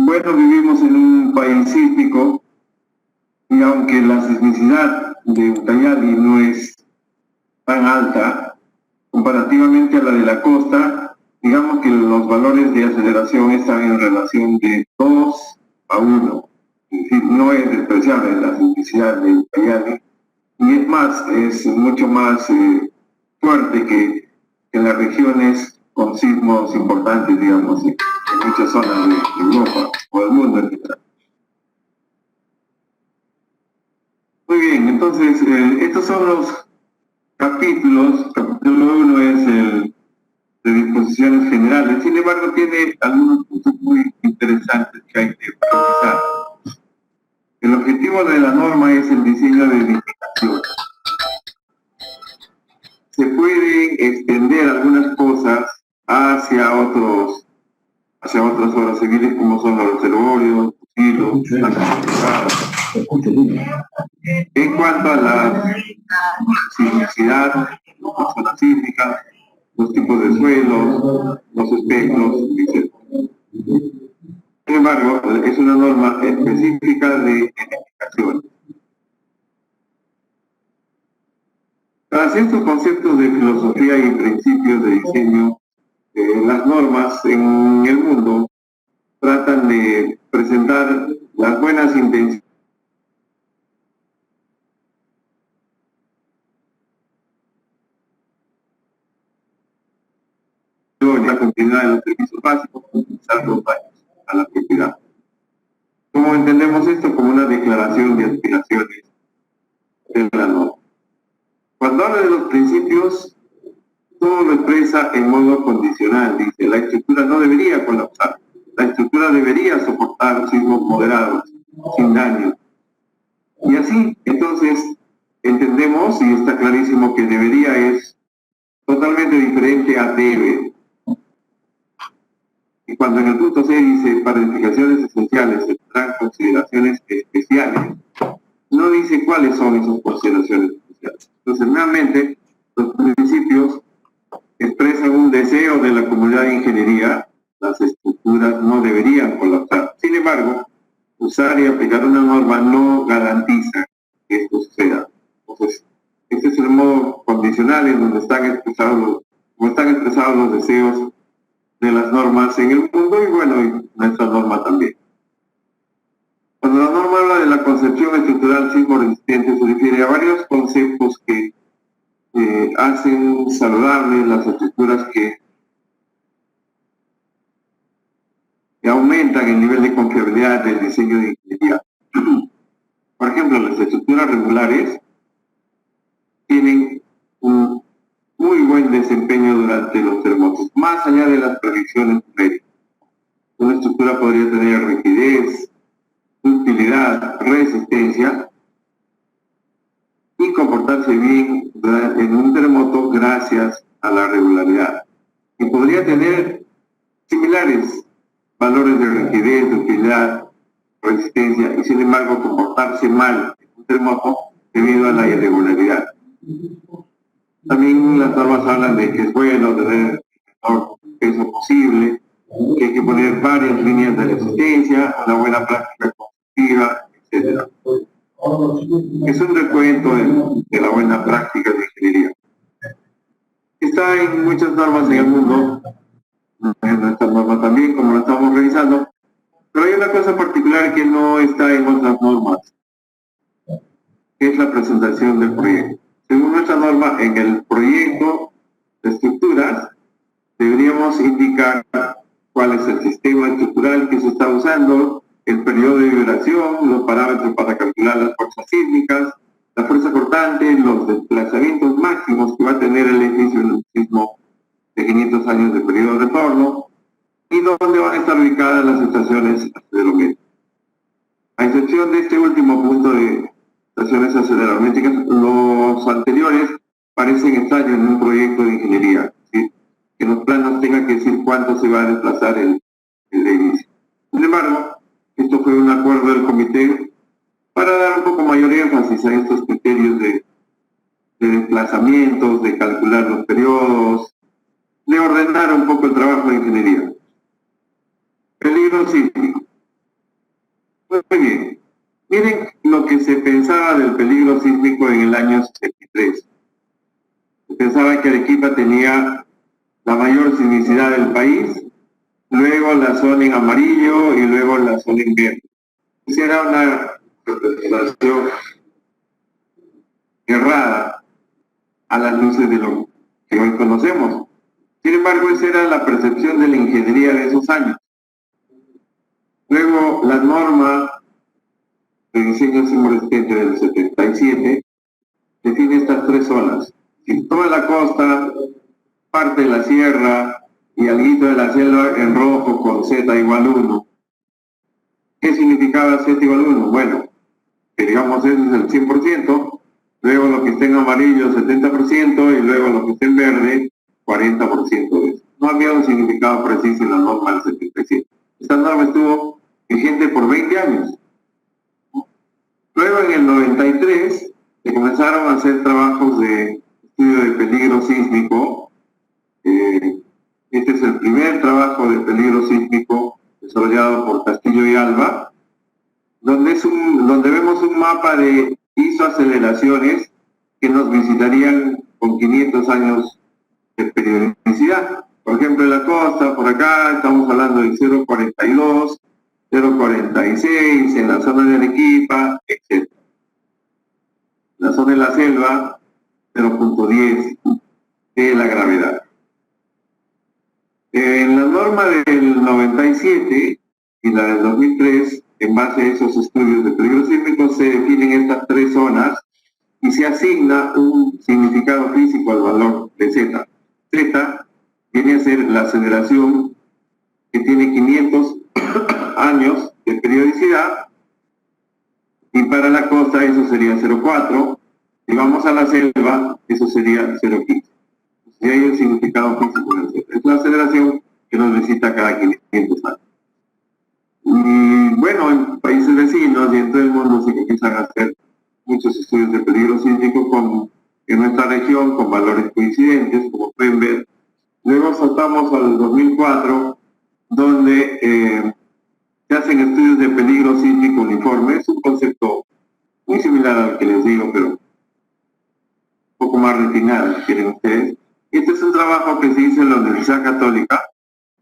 Bueno, vivimos en un país sísmico y aunque la sismicidad de Ucayali no es tan alta comparativamente a la de la costa, digamos que los valores de aceleración están en relación de 2 a 1. Es decir, no es despreciable la sismicidad de Ucayali y es más, es mucho más fuerte que en las regiones con sismos importantes, digamos, en muchas zonas de Europa o del mundo en general. Muy bien, entonces estos son los capítulos. Capítulo 1 es el de disposiciones generales, sin embargo tiene algunos puntos muy interesantes que hay que precisar. El objetivo de la norma es el diseño de edificaciones. Se pueden extender algunas cosas hacia otras obras civiles como son los reservorios, hilos, las cascadas. En cuanto a la sismicidad, las zonas sísmicas, los tipos de suelos, los espectros, etc. Sin embargo, es una norma específica de edificaciones. Tras estos conceptos de filosofía y principios de diseño, las normas en el mundo tratan de presentar las buenas intenciones y la continuidad de los servicios básicos, compensar los daños a la propiedad. ¿Cómo entendemos esto? Como una declaración de aspiraciones de la norma. Cuando habla de los principios, todo lo expresa en modo condicional. Dice, la estructura no debería colapsar. La estructura debería soportar sismos moderados, sin daño. Y así, entonces, entendemos, y está clarísimo que debería es totalmente diferente a debe. Y cuando en el punto C dice, para edificaciones esenciales se tendrán consideraciones especiales, no dice cuáles son esas consideraciones especiales. Entonces, nuevamente, los principios expresan un deseo de la comunidad de ingeniería. Las estructuras no deberían colapsar. Sin embargo, usar y aplicar una norma no garantiza que esto suceda. Entonces, este es el modo condicional en donde están expresados los deseos de las normas en el mundo y bueno, y nuestra norma también. Cuando la norma habla de la concepción estructural sismo resistente, se refiere a varios conceptos que hacen saludables las estructuras que aumentan el nivel de confiabilidad del diseño de ingeniería. Por ejemplo, las estructuras regulares tienen un muy buen desempeño durante los terremotos, más allá de las predicciones numéricas. Una estructura podría tener rigidez, ductilidad, resistencia y comportarse bien en un terremoto gracias a la regularidad. Y podría tener similares valores de rigidez, ductilidad, resistencia y sin embargo comportarse mal en un terremoto debido a la irregularidad. También las normas hablan de que es bueno tener el menor peso posible, que hay que poner varias líneas de resistencia, una buena práctica constructiva, etc. Es un recuento de la buena práctica de ingeniería. Está en muchas normas en el mundo, en nuestra norma también, como lo estamos revisando, pero hay una cosa particular que no está en otras normas, que es la presentación del proyecto. Según nuestra norma, en el proyecto de estructuras, deberíamos indicar cuál es el sistema estructural que se está usando, el periodo de vibración, los parámetros para calcular las fuerzas sísmicas, la fuerza cortante, los desplazamientos máximos que va a tener el edificio en un sismo de 500 años de periodo de retorno, y dónde van a estar ubicadas las estaciones acelerométricas. A excepción de este último punto de estaciones acelerométricas, los anteriores parecen extraños en un proyecto de ingeniería, ¿sí? Que los planos tengan que decir cuánto se va a desplazar el edificio. Sin embargo, esto fue un acuerdo del comité para dar un poco mayor énfasis a estos criterios de desplazamientos, de calcular los periodos, de ordenar un poco el trabajo de ingeniería. Peligro sísmico. Muy bien. Miren lo que se pensaba del peligro sísmico en el año 63. Se pensaba que Arequipa tenía la mayor sismicidad del país, luego la zona en amarillo y luego la zona en verde. Esa era una representación errada a las luces de lo que hoy conocemos. Sin embargo, esa era la percepción de la ingeniería de esos años. Luego, la norma de diseño sismo-resistente del 77 define estas tres zonas. Si toda la costa, parte de la sierra y alguito de la selva en rojo con Z igual 1. ¿Qué significaba Z igual 1? Bueno, que digamos eso es el 100%, luego lo que esté en amarillo 70% y luego lo que esté en verde 40% de eso. No había un significado preciso en la norma del 77. Esta norma estuvo vigente por 20 años. Luego en el 93 se comenzaron a hacer trabajos de estudio de peligro sísmico. Este es el primer trabajo de peligro sísmico desarrollado por Castillo y Alba, donde vemos un mapa de isoaceleraciones que nos visitarían con 500 años de periodicidad. Por ejemplo, en la costa, por acá, estamos hablando de 0,42, 0,46, en la zona de Arequipa, etc. La zona de la selva, 0,10 de la gravedad. En la norma del 97 y la del 2003, en base a esos estudios de peligro sísmico, se definen estas tres zonas y se asigna un significado físico al valor de Z. Z viene a ser la aceleración que tiene 500 años de periodicidad, y para la costa eso sería 0,4, y vamos a la selva, eso sería 0,15. Y hay un significado físico en el Z. Es la aceleración que nos visita cada 500 años. Y bueno, en países vecinos y en todo el mundo se comienzan a hacer muchos estudios de peligro sísmico en nuestra región con valores coincidentes, como pueden ver. Luego saltamos al 2004, donde se hacen estudios de peligro sísmico uniforme. Es un concepto muy similar al que les digo, pero un poco más refinado, si quieren ustedes. Este es un trabajo que se hizo en la Universidad Católica,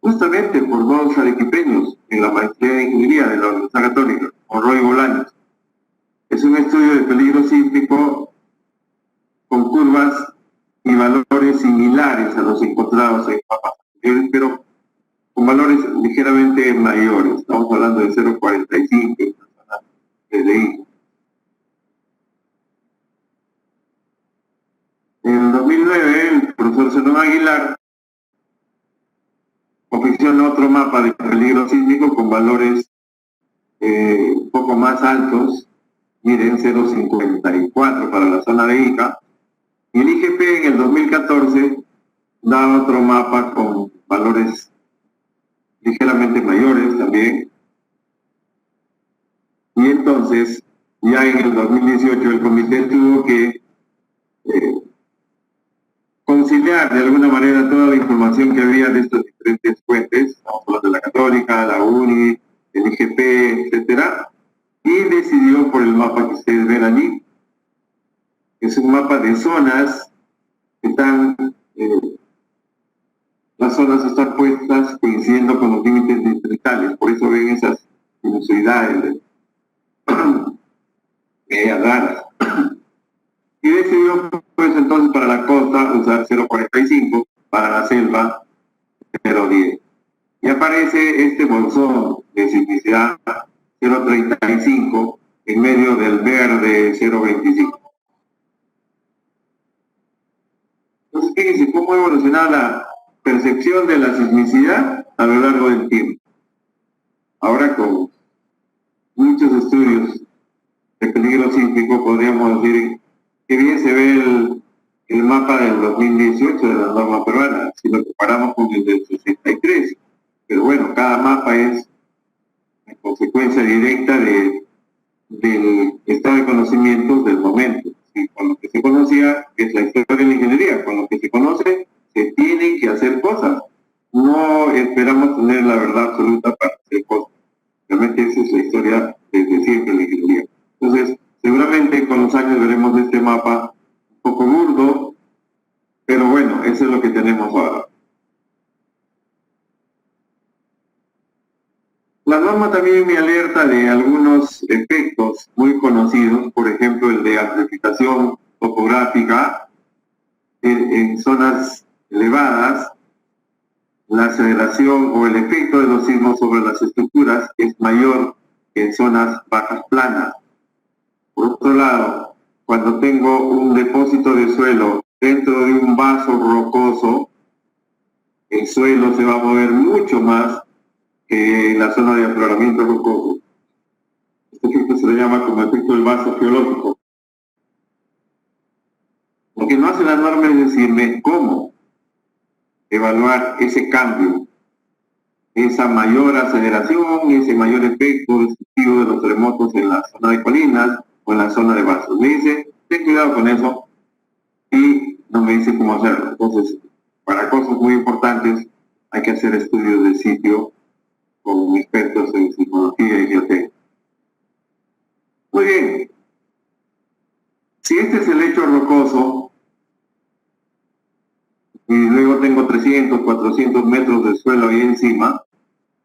justamente por dos arequipeños en la maestría de ingeniería de la Universidad Católica, Monroy y Bolaños. Es un estudio de peligro sísmico con curvas y valores similares a los encontrados en mapas anteriores, pero con valores ligeramente mayores. Estamos hablando de 0,45 en la zona de DI. En 2009, el profesor Zenón Aguilar ofició otro mapa de peligro sísmico con valores un poco más altos. Miren, 0,54 para la zona de Ica. Y el IGP en el 2014 da otro mapa con valores ligeramente mayores también. Y entonces, ya en el 2018, el comité tuvo que conciliar de alguna manera toda la información que había de estas diferentes fuentes, estamos hablando de la Católica, la UNI, el IGP, etcétera, y decidió por el mapa que ustedes ven allí. Es un mapa de zonas que están, las zonas están puestas coincidiendo con los límites distritales, por eso ven esas inusualidades raras. Y decidió, pues entonces, para la costa usar 0,45, para la selva 0,10. Y aparece este bolsón de sismicidad 0,35 en medio del verde 0,25. Entonces, fíjense cómo ha evolucionado la percepción de la sismicidad a lo largo del tiempo. Ahora, con muchos estudios de peligro sísmico, podríamos decir que bien se ve el mapa del 2018 de la norma peruana, si lo comparamos con el del 63. Pero bueno, cada mapa es la consecuencia directa del estado de conocimientos del momento. ¿Sí? Con lo que se conocía es la historia de la ingeniería, con lo que se conoce se tienen que hacer cosas. No esperamos tener la verdad absoluta para hacer cosas. Realmente esa es la historia desde siempre de la ingeniería. Entonces, seguramente con los años veremos este mapa un poco burdo, pero bueno, eso es lo que tenemos ahora. La norma también me alerta de algunos efectos muy conocidos, por ejemplo el de amplificación topográfica en zonas elevadas. La aceleración o el efecto de los sismos sobre las estructuras es mayor que en zonas bajas planas. Por otro lado, cuando tengo un depósito de suelo dentro de un vaso rocoso, el suelo se va a mover mucho más que en la zona de afloramiento rocoso. Este efecto se le llama como efecto del vaso geológico. Lo que no hace la norma es decirme cómo evaluar ese cambio, esa mayor aceleración, ese mayor efecto destructivo de los terremotos en la zona de colinas o en la zona de vasos. Me dice, ten cuidado con eso, y no me dice cómo hacerlo. Entonces, para cosas muy importantes hay que hacer estudios de sitio con expertos en sismología y geotécnica. Muy bien. Si este es el lecho rocoso, y luego tengo 300, 400 metros de suelo ahí encima,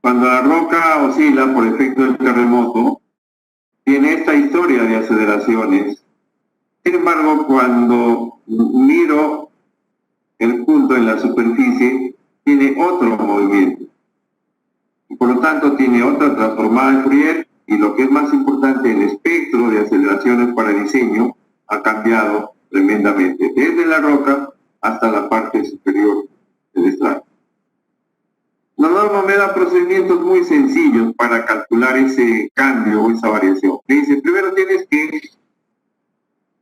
cuando la roca oscila por efecto del terremoto, tiene esta historia de aceleraciones. Sin embargo, cuando miro el punto en la superficie, tiene otro movimiento. Y por lo tanto, tiene otra transformada de Fourier, y lo que es más importante, el espectro de aceleraciones para diseño ha cambiado tremendamente, desde la roca hasta la parte superior del estrato. La norma me da procedimientos muy sencillos para calcular ese cambio o esa variación. Me dice, primero tienes que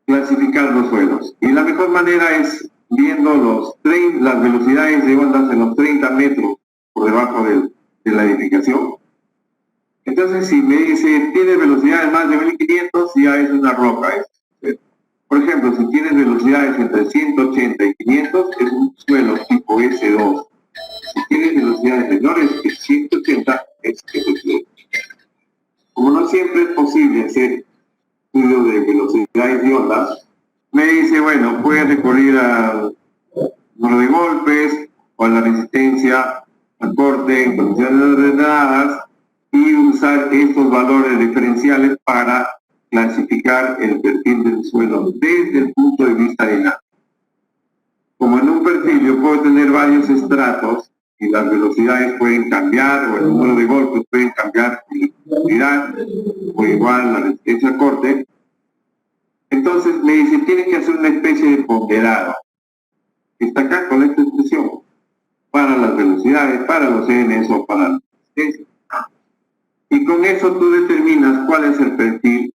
clasificar los suelos. Y la mejor manera es viendo las velocidades de ondas en los 30 metros por debajo de la edificación. Entonces, si me dice, tiene velocidades más de 1500, ya es una roca. Por ejemplo, si tienes velocidades entre 180 y 500, es un suelo tipo S2. Si tienes velocidades menores que 180, es S2. Como no siempre es posible hacer estudio de velocidades y ondas, me dice, bueno, puedes recurrir al número de golpes o a la resistencia al corte en condiciones ordenadas y usar estos valores diferenciales para clasificar el perfil del suelo desde el punto de vista dinámico. Como en un perfil yo puedo tener varios estratos y las velocidades pueden cambiar, o el número de golpes pueden cambiar con la profundidad, o igual la resistencia al corte. Entonces me dice, tienes que hacer una especie de ponderado. Está acá con esta expresión, para las velocidades, para los Ns o para la resistencia. Y con eso tú determinas cuál es el perfil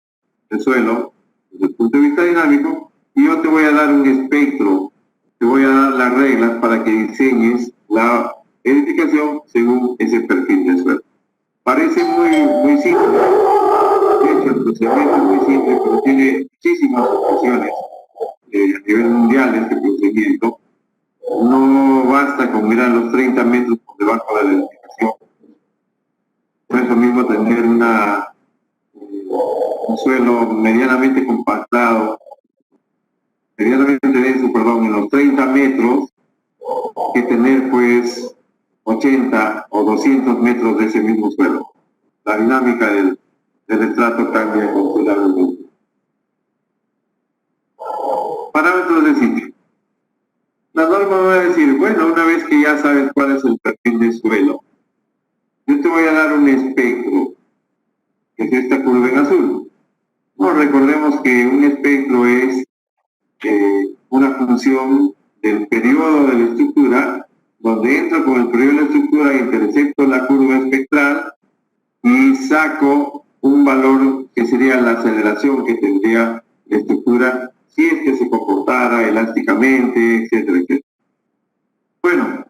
del suelo desde el punto de vista dinámico, y yo te voy a dar un espectro, te voy a dar las reglas para que diseñes la edificación según ese perfil del suelo. Parece muy simple. De hecho, el procedimiento es muy simple, pero tiene muchísimas opciones a nivel mundial este procedimiento. No basta con mirar los 30 metros por debajo de la edificación. Por eso mismo tener un suelo medianamente compactado, medianamente denso, perdón, en los 30 metros, que tener pues 80 o 200 metros de ese mismo suelo. La dinámica del estrato cambia considerablemente. Parámetros de sitio. La norma va a decir, bueno, una vez que ya sabes cuál es el perfil del suelo, yo te voy a dar un espectro, que es esta curva en azul. No, recordemos que un espectro es una función del periodo de la estructura, donde entro con el periodo de la estructura, intercepto la curva espectral y saco un valor que sería la aceleración que tendría la estructura si es que se comportara elásticamente, etcétera, etcétera. Bueno,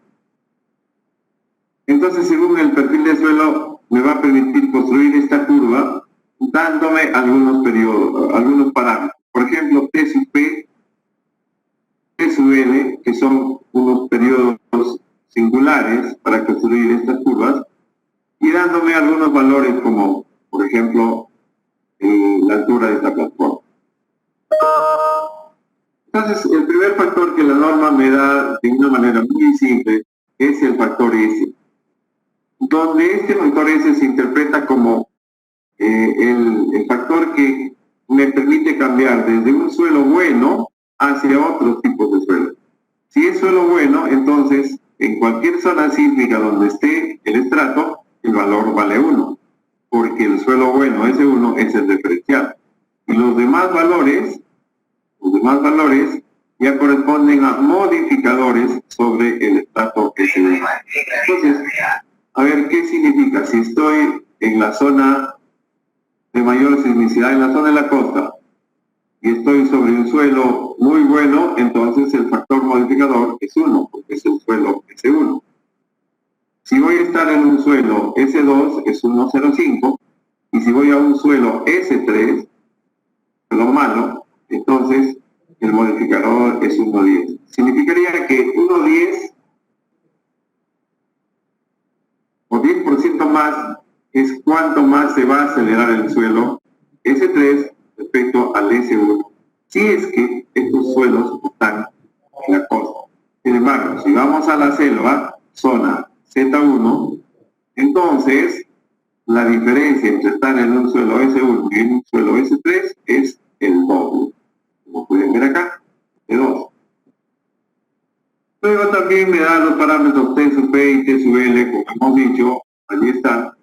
entonces según el perfil de suelo me va a permitir construir esta curva dándome algunos periodos, algunos parámetros. Por ejemplo, T sub P, T sub L, que son unos periodos singulares para construir estas curvas, y dándome algunos valores como por ejemplo, la altura de esta plataforma. Entonces, el primer factor que la norma me da de una manera muy simple es el factor S, donde este factor S se interpreta como el factor que me permite cambiar desde un suelo bueno hacia otros tipos de suelo. Si es suelo bueno, entonces en cualquier zona sísmica donde esté el estrato, el valor vale 1, porque el suelo bueno, ese 1, es el diferencial. Y los demás valores ya corresponden a modificadores sobre el estrato S1. Entonces, a ver, ¿qué significa? Si estoy en la zona de mayor sismicidad, en la zona de la costa, y estoy sobre un suelo muy bueno, entonces el factor modificador es 1, porque es el suelo S1. Si voy a estar en un suelo S2, es 1,05, y si voy a un suelo S3, lo malo, entonces el modificador es 1,10. Significaría que 1,10 o 10% más es cuánto más se va a acelerar el suelo S3 respecto al S1, si es que estos suelos están en la costa. Sin embargo, si vamos a la selva, zona Z1, entonces la diferencia entre estar en un suelo S1 y en un suelo S3 es el doble, como pueden ver acá, de 2. Luego también me da los parámetros T sub P y T sub L, como hemos dicho, allí está,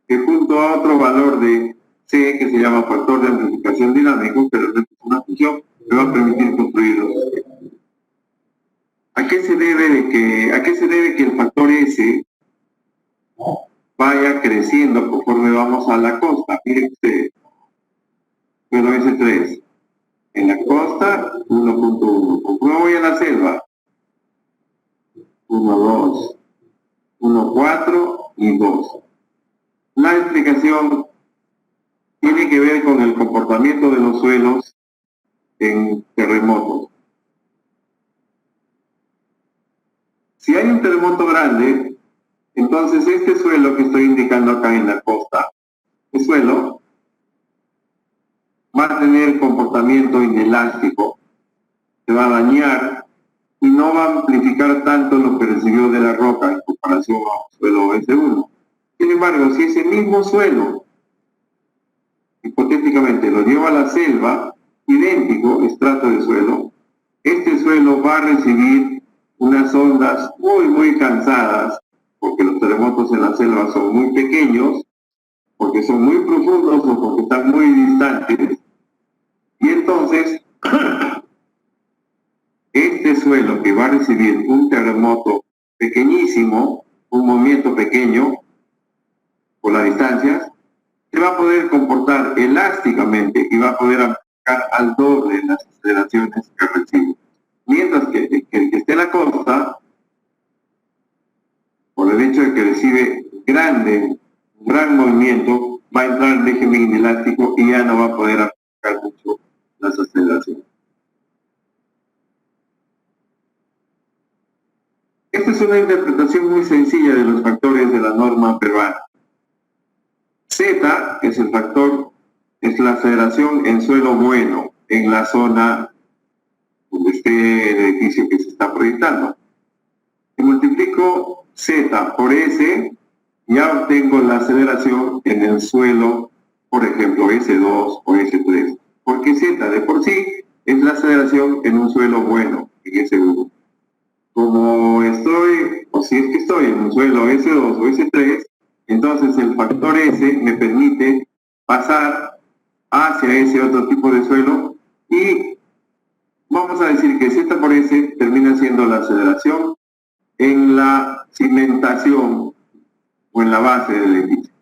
que junto a otro valor de C, que se llama factor de amplificación dinámico, que es una función que va a permitir construirlos. ¿A qué se debe que el factor S vaya creciendo conforme vamos a la costa? Miren ustedes, bueno, S3, en la costa 1.1, conforme voy a la selva 1.2, 1.4 y 2. La explicación tiene que ver con el comportamiento de los suelos en terremotos. Si hay un terremoto grande, entonces este suelo que estoy indicando acá en la costa, este suelo va a tener comportamiento inelástico, se va a dañar y no va a amplificar tanto lo que recibió de la roca en comparación a un suelo S1. Sin embargo, si ese mismo suelo, hipotéticamente, lo lleva a la selva, idéntico estrato de suelo, este suelo va a recibir unas ondas muy cansadas, porque los terremotos en la selva son muy pequeños, porque son muy profundos o porque están muy distantes. Y entonces, este suelo que va a recibir un terremoto pequeñísimo, un movimiento pequeño, por las distancias, se va a poder comportar elásticamente y va a poder amplificar al doble las aceleraciones que recibe. Mientras que el que esté en la costa, por el hecho de que recibe un gran movimiento, va a entrar en régimen inelástico y ya no va a poder amplificar mucho las aceleraciones. Esta es una interpretación muy sencilla de los factores de la norma peruana. Z es el factor, es la aceleración en suelo bueno, en la zona donde esté el edificio que se está proyectando. Si multiplico Z por S, ya obtengo la aceleración en el suelo, por ejemplo, S2 o S3, porque Z de por sí es la aceleración en un suelo bueno, en S1. Como estoy, o si es que estoy en un suelo S2 o S3, entonces el factor S me permite pasar hacia ese otro tipo de suelo y vamos a decir que Z por S termina siendo la aceleración en la cimentación o en la base del edificio.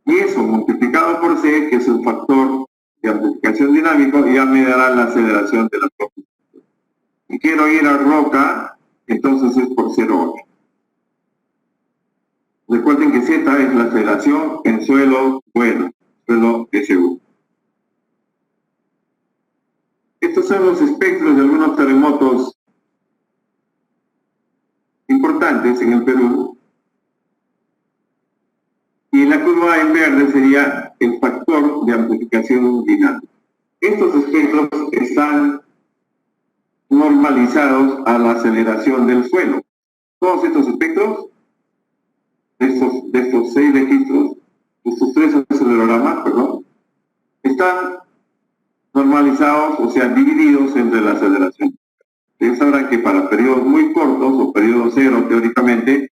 Y eso multiplicado por C, que es un factor de amplificación dinámico, ya me dará la aceleración de la propia. Si quiero ir a roca, entonces es por 0,8. Recuerden que Z es la aceleración en suelo bueno, suelo S1. Estos son los espectros de algunos terremotos importantes en el Perú. Y la curva en verde sería el factor de amplificación dinámica. Estos espectros están normalizados a la aceleración del suelo. Todos estos espectros, de estos 6 registros, de estos 3 acelerogramas, perdón, están normalizados, o sea, divididos entre la aceleración. Ustedes sabrán que para periodos muy cortos, o periodo cero teóricamente,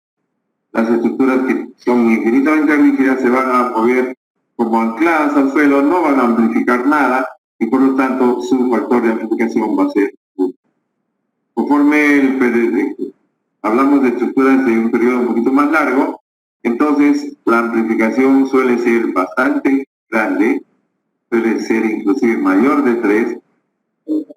las estructuras que son infinitamente rígidas se van a mover como ancladas al suelo, no van a amplificar nada, y por lo tanto su factor de amplificación va a ser 1. Conforme hablamos de estructuras de un periodo un poquito más largo, entonces la amplificación suele ser bastante grande, suele ser inclusive mayor de 3,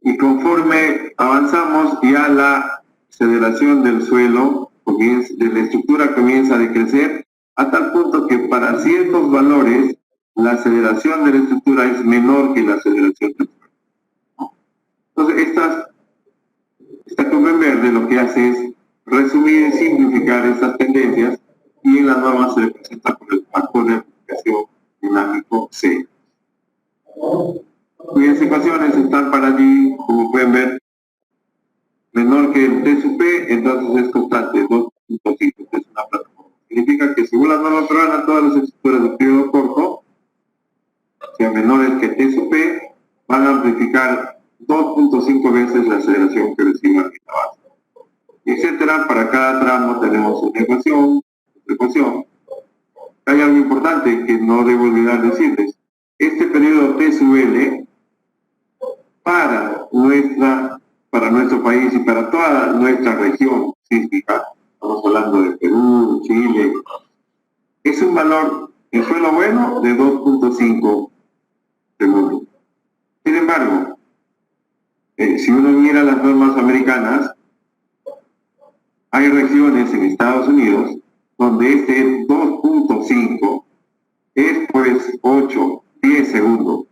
y conforme avanzamos ya la aceleración del suelo, de la estructura comienza a decrecer a tal punto que para ciertos valores la aceleración de la estructura es menor que la aceleración del suelo. Entonces esta curva en verde lo que hace es resumir y simplificar estas tendencias, y en la norma se representa por el factor de amplificación dinámico C. Cuyas ecuaciones están para allí, como pueden ver, menor que el T sub P, entonces es constante, 2.5, es una plataforma. Significa que según la norma peruana, todas las estructuras de periodo corto, o sea, menores que T sub P, van a amplificar 2.5 veces la aceleración que reciban en la base. Etcétera, para cada tramo tenemos una ecuación, Hay algo importante que no debo olvidar decirles. Este periodo T sub L, para nuestro país y para toda nuestra región sísmica, estamos hablando de Perú, Chile, es un valor en suelo bueno de 2.5 segundos. Sin embargo, si uno mira las normas americanas, hay regiones en Estados Unidos donde este 2.5 es pues 8, 10 segundos.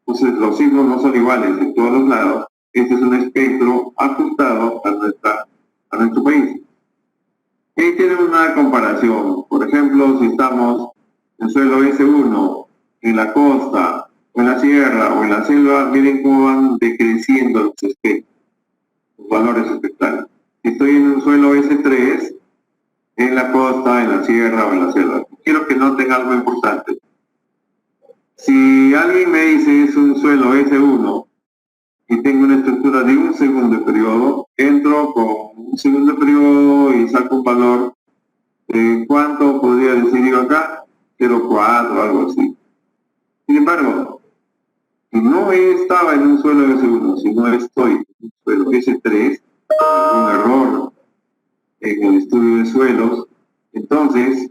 Entonces los signos no son iguales en todos los lados. Este es un espectro ajustado a nuestro país. Y ahí tenemos una comparación. Por ejemplo, si estamos en suelo S1, en la costa, o en la sierra, o en la selva, miren cómo van decreciendo los espectros, los valores espectrales. Si estoy en un suelo S3, en la costa, en la sierra o en la selva. Quiero que noten algo importante. Si alguien me dice es un suelo S1 y tengo una estructura de un segundo periodo, entro con un segundo periodo y saco un valor de ¿cuánto podría decir yo acá? 0,4 o algo así. Sin embargo, si no estaba en un suelo S1, si no estoy en un suelo S3, un error en el estudio de suelos, entonces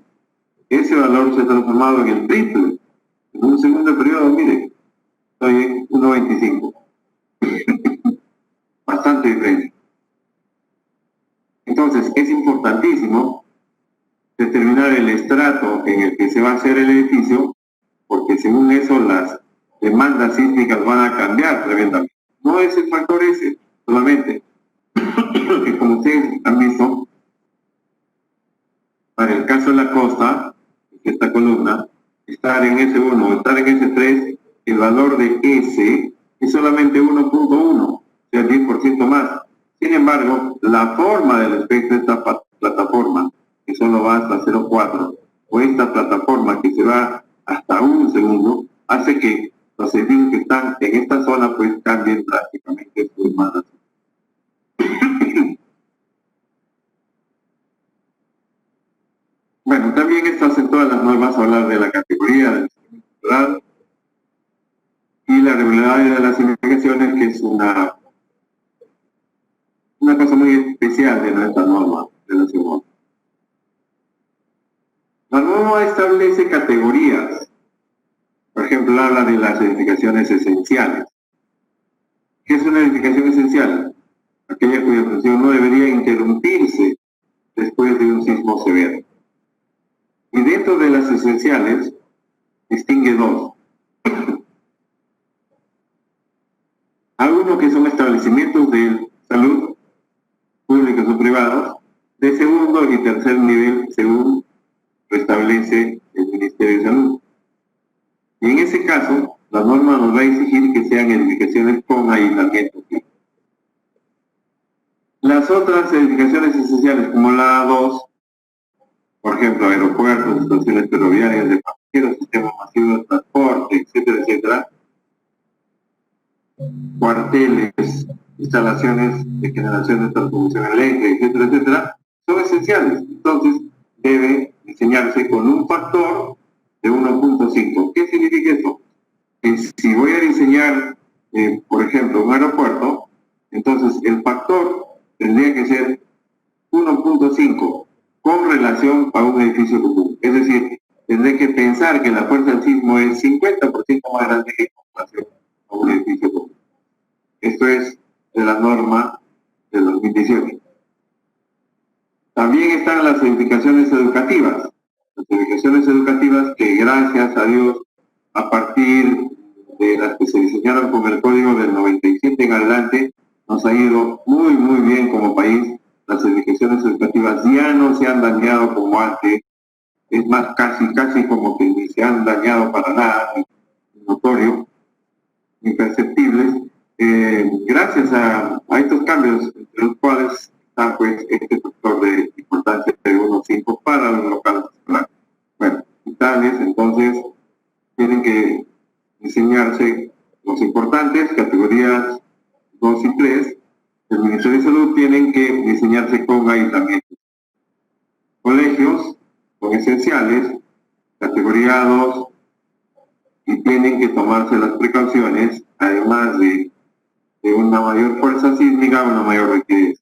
ese valor se ha transformado en el triple. En un segundo periodo, mire, estoy en 1.25. Bastante diferente. Entonces, es importantísimo determinar el estrato en el que se va a hacer el edificio, porque según eso las demandas sísmicas van a cambiar tremendamente. No es el factor ese solamente, que como ustedes han visto, para el caso de la costa, esta columna, estar en S1 o estar en S3, el valor de S es solamente 1.1, o sea, 10% más. Sin embargo, la forma del espectro de esta plataforma, que solo va hasta 0.4, o esta plataforma que se va hasta 1 segundo, hace que los edificios que están en esta zona pues cambien drásticamente su demanda. Bueno, también estas en todas las normas hablar de la categoría del sistema estructural y la regularidad de las investigaciones, que es una cosa muy especial de nuestra norma de la CIMON. La norma establece categorías. Por ejemplo, habla de las edificaciones esenciales. ¿Qué es una edificación esencial? Aquella cuya función no debería interrumpirse después de un sismo severo. Y dentro de las esenciales, distingue dos. A uno que son establecimientos de salud, públicos o privados, de segundo y tercer nivel, según lo establece Ministerio de Salud. Y en ese caso, la norma nos va a exigir que sean edificaciones con aislamiento químico. Las otras edificaciones esenciales, como la A2, por ejemplo, aeropuertos, estaciones ferroviarias de pasajeros, sistemas masivos de transporte, etcétera, etcétera, cuarteles, instalaciones de generación de transformación eléctrica, etcétera, etcétera, son esenciales. Entonces, debe diseñarse con un factor de 1.5. ¿Qué significa esto? Que si voy a diseñar, por ejemplo, un aeropuerto, entonces el factor tendría que ser 1.5 con relación a un edificio común. Es decir, tendré que pensar que la fuerza del sismo es 50% más grande que en comparación a un edificio común. Esto es de la norma de 2018. También están las edificaciones educativas. Las edificaciones educativas que, gracias a Dios, a partir de las que se diseñaron con el código del 97 en adelante, nos ha ido muy, muy bien como país. Las edificaciones educativas ya no se han dañado como antes. Es más, casi como que ni se han dañado para nada, notorio, imperceptibles. Gracias a estos cambios, entre los cuales está pues este factor de importancia de 1.5 para los locales escolares. Bueno, tales, entonces, tienen que diseñarse los importantes, categorías 2 y 3, del Ministerio de Salud tienen que diseñarse con aislamiento. Colegios son esenciales, categoría 2, y tienen que tomarse las precauciones, además de una mayor fuerza sísmica, una mayor rigidez.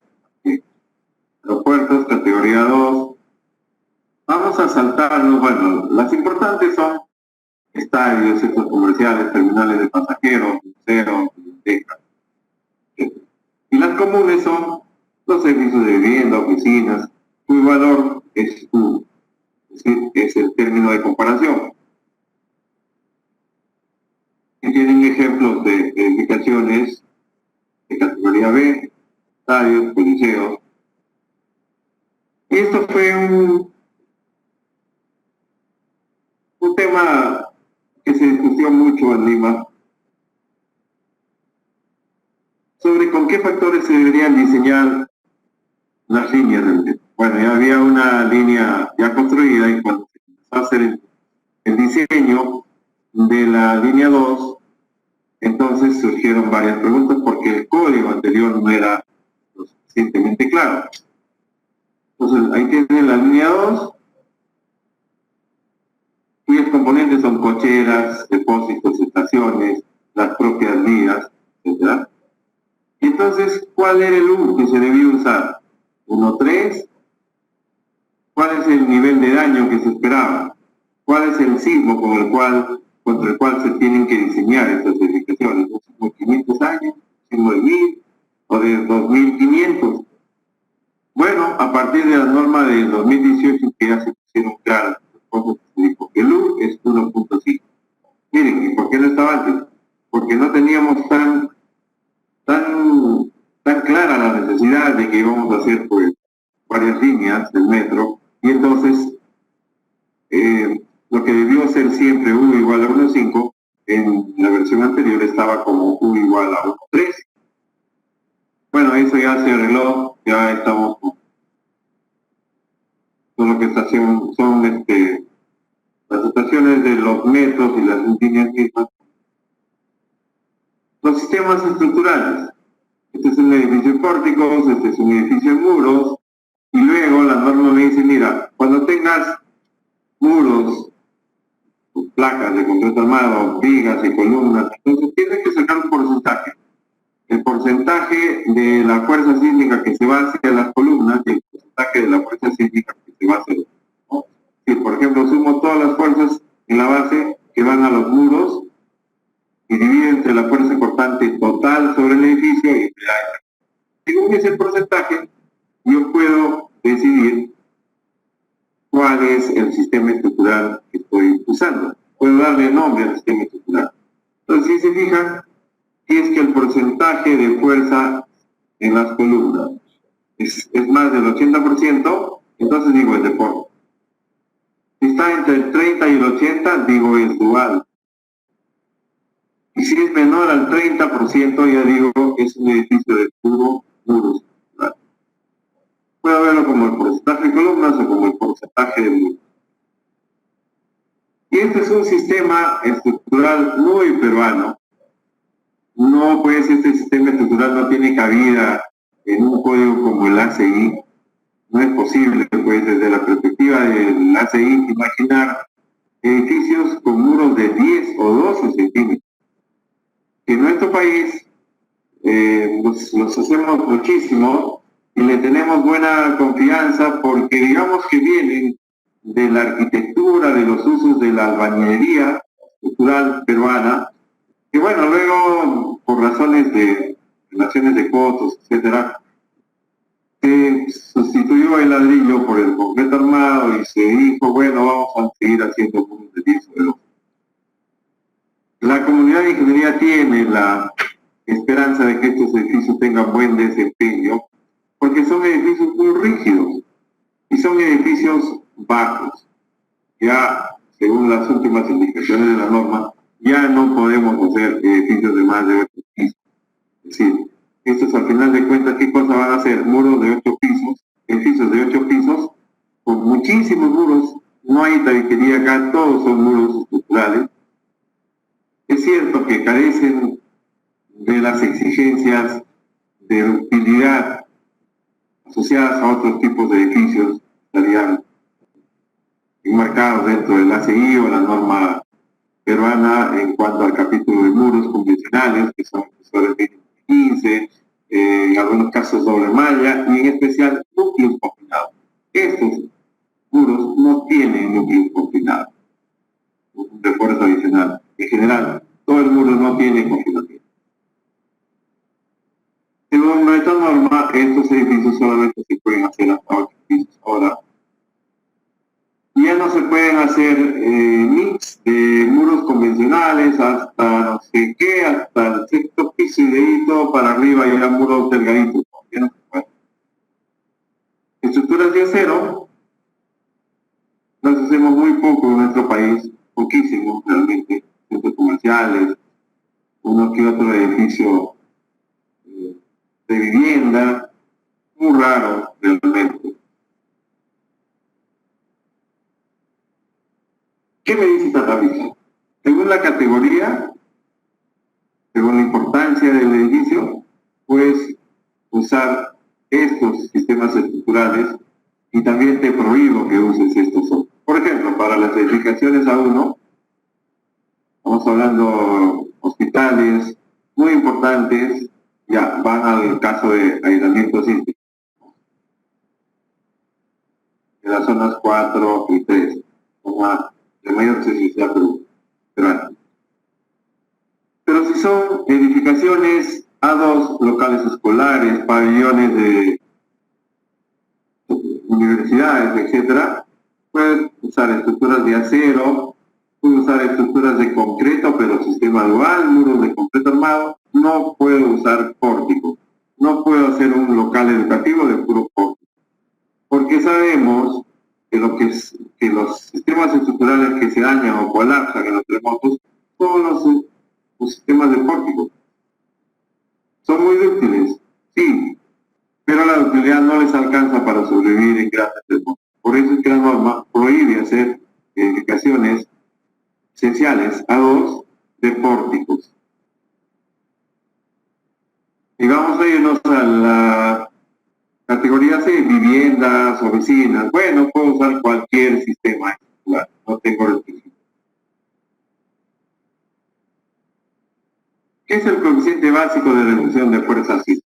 Aeropuertos, categoría 2. Vamos a saltarnos, bueno, las importantes son estadios, centros comerciales, terminales de pasajeros, museos, bibliotecas. Y las comunes son los servicios de vivienda, oficinas, cuyo valor es 1, es decir, es el término de comparación. Y tienen ejemplos de edificaciones de categoría B, estadios, coliseos. Y esto fue un tema que se discutió mucho en Lima sobre con qué factores se deberían diseñar las líneas del metro. Bueno, ya había una línea ya construida y cuando se empezó a hacer el diseño de la línea 2, entonces surgieron varias preguntas porque el código anterior no era lo suficientemente claro. Entonces, ahí tienen la línea 2, cuyos componentes son cocheras, depósitos, estaciones, las propias vías, etc. Y entonces, ¿cuál era el U que se debía usar? 1.3. ¿Cuál es el nivel de daño que se esperaba? ¿Cuál es el sismo contra el cual se tienen que diseñar estas edificaciones? ¿Un sismo de 500 años? ¿Un sismo de 1000? ¿O de 2500? Bueno, a partir de la norma del 2018 que ya se pusieron claras las cosas, se dijo que el U es 1.5. Miren, ¿y por qué no estaba antes? Porque no teníamos tan clara la necesidad de que íbamos a hacer pues varias líneas del metro, y entonces lo que debió ser siempre U igual a 1.5, en la versión anterior estaba como U igual a 1.3. Bueno, eso ya se arregló, ya estamos con lo que son las estaciones de los metros y las líneas mismas. Los sistemas estructurales. Este es un edificio de pórticos, este es un edificio de muros, y luego la norma me dice, mira, cuando tengas muros, placas de concreto armado, vigas y columnas, entonces tienes que sacar un porcentaje. El porcentaje de la fuerza sísmica que se va hacia las columnas y el porcentaje de la fuerza sísmica que se va hacia los, ¿no? Si, por ejemplo, sumo todas las fuerzas en la base que van a los muros y divido entre la fuerza cortante total sobre el edificio y entre la... Según ese porcentaje, yo puedo decidir cuál es el sistema estructural que estoy usando. Puedo darle nombre al sistema estructural. Entonces, si se fijan, si es que el porcentaje de fuerza en las columnas es más del 80%, entonces digo es deporte. Si está entre el 30 y el 80, digo es dual. Y si es menor al 30%, ya digo es un edificio de puro muro estructural. Puedo verlo como el porcentaje de columnas o como el porcentaje de muros. Y este es un sistema estructural muy peruano. No, pues este sistema estructural no tiene cabida en un código como el ACI. No es posible, pues, desde la perspectiva del ACI, imaginar edificios con muros de 10 o 12 centímetros. En nuestro país los hacemos muchísimo y le tenemos buena confianza porque digamos que vienen de la arquitectura, de los usos de la albañilería estructural peruana, que bueno, luego por razones de relaciones de costos, etcétera, se sustituyó el ladrillo por el concreto armado y se dijo, bueno, vamos a seguir haciendo muros de 10 o de 12. La comunidad de ingeniería tiene la esperanza de que estos edificios tengan buen desempeño, porque son edificios muy rígidos y son edificios bajos. Ya, según las últimas indicaciones de la norma, ya no podemos hacer edificios de más de 8 pisos. Es decir, estos al final de cuentas, ¿qué cosa van a hacer? Muros de 8 pisos, edificios de 8 pisos, con muchísimos muros. No hay tabiquería acá, todos son muros estructurales. Es cierto que carecen de las exigencias de utilidad asociadas a otros tipos de edificios, estarían enmarcados dentro del ACI o la norma peruana en cuanto al capítulo de muros convencionales, que son espesores de 15, en algunos casos doble malla, y en especial núcleos confinados. Estos muros no tienen núcleos confinados, un refuerzo adicional. En general, todo el muro no tiene confinamiento. Según nuestra norma, estos edificios solamente se pueden hacer hasta 8 pisos. Ahora, ya no se pueden hacer mix de muros convencionales hasta no sé qué, hasta el sexto piso y de ahí todo para arriba y eran muros delgaditos. Ya no se puede. Estructuras de acero las hacemos muy poco en nuestro país, poquísimo realmente, centros comerciales, uno que otro edificio de vivienda, muy raro realmente. ¿Qué me dice esta tablita? Según la categoría, según la importancia del edificio, puedes usar estos sistemas estructurales y también te prohíbo que uses estos otros. Por ejemplo, para las edificaciones A1, estamos hablando hospitales muy importantes, ya van al caso de aislamiento sísmico, de las zonas 4 y 3, de mayor sensibilidad peruana. Pero si son edificaciones A2, locales escolares, pabellones de universidades, etcétera, puedes usar estructuras de acero, puedes usar estructuras de concreto, pero sistema dual, muros de concreto armado. No puedo usar pórtico, no puedo hacer un local educativo de puro pórtico, porque sabemos que los sistemas estructurales que se dañan o colapsan en los terremotos son los sistemas de pórtico. Son muy útiles, sí, pero la utilidad no les alcanza para sobrevivir en grandes terremotos. Por eso es que la norma prohíbe hacer edificaciones esenciales A2 de pórticos. Y vamos a irnos a la categoría C, viviendas, oficinas. Bueno, puedo usar cualquier sistema estructural, no tengo restricciones. ¿Qué es el coeficiente básico de reducción de fuerzas sísmicas?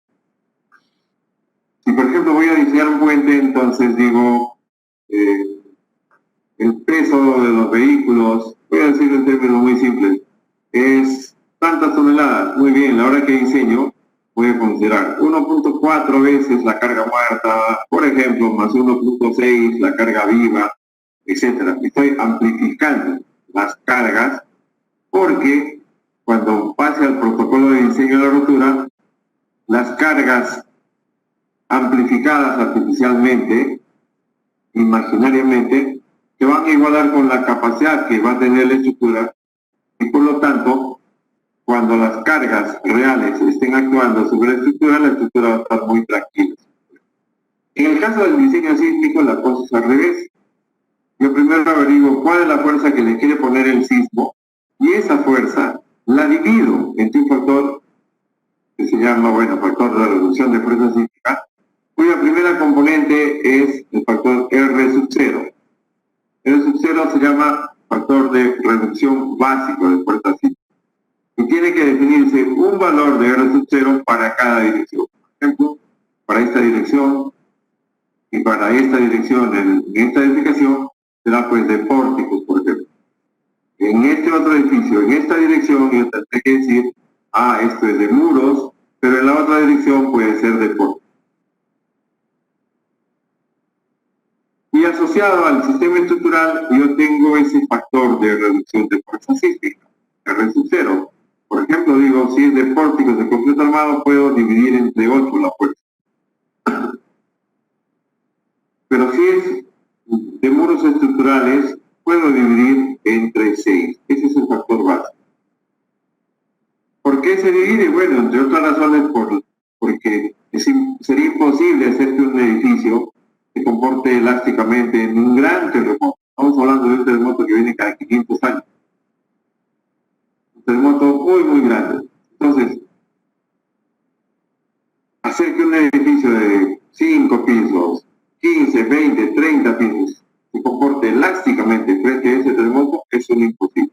Si por ejemplo voy a diseñar un puente, entonces digo el peso de los vehículos, voy a decir en términos muy simples, es tantas toneladas. Muy bien, la hora que diseño voy a considerar 1.4 veces la carga muerta, por ejemplo, más 1.6 la carga viva, etcétera. Estoy amplificando las cargas porque cuando pase al protocolo de diseño de la rotura, las cargas amplificadas artificialmente, imaginariamente, se van a igualar con la capacidad que va a tener la estructura y por lo tanto, cuando las cargas reales estén actuando sobre la estructura va a estar muy tranquila. En el caso del diseño sísmico, la cosa es al revés. Yo primero averiguo cuál es la fuerza que le quiere poner el sismo y esa fuerza la divido entre un factor que se llama, bueno, factor de reducción de fuerza sísmica, cuya primera componente es el factor R sub 0. R sub 0 se llama factor de reducción básico de fuerza sísmica. Y tiene que definirse un valor de R sub 0 para cada dirección. Por ejemplo, para esta dirección y para esta dirección, en esta edificación, será pues de pórticos, por ejemplo. En este otro edificio, en esta dirección, yo tendré que decir, esto es de muros, pero en la otra dirección puede ser de pórticos. Y asociado al sistema estructural, yo tengo ese factor de reducción de fuerza sísmica, R sub 0. Por ejemplo, digo, si es de pórticos de concreto armado, puedo dividir entre 8 la fuerza. Pero si es de muros estructurales, puedo dividir entre 6. Ese es el factor básico. ¿Por qué se divide? Bueno, entre otras razones, porque sería imposible hacer que un edificio se comporte elásticamente en un gran terremoto. Estamos hablando de un terremoto que viene cada 500 años. Un terremoto muy, muy grande. Entonces, hacer que un edificio de 5 pisos, 15, 20, 30 pisos, se comporte elásticamente frente a ese terremoto, es un imposible.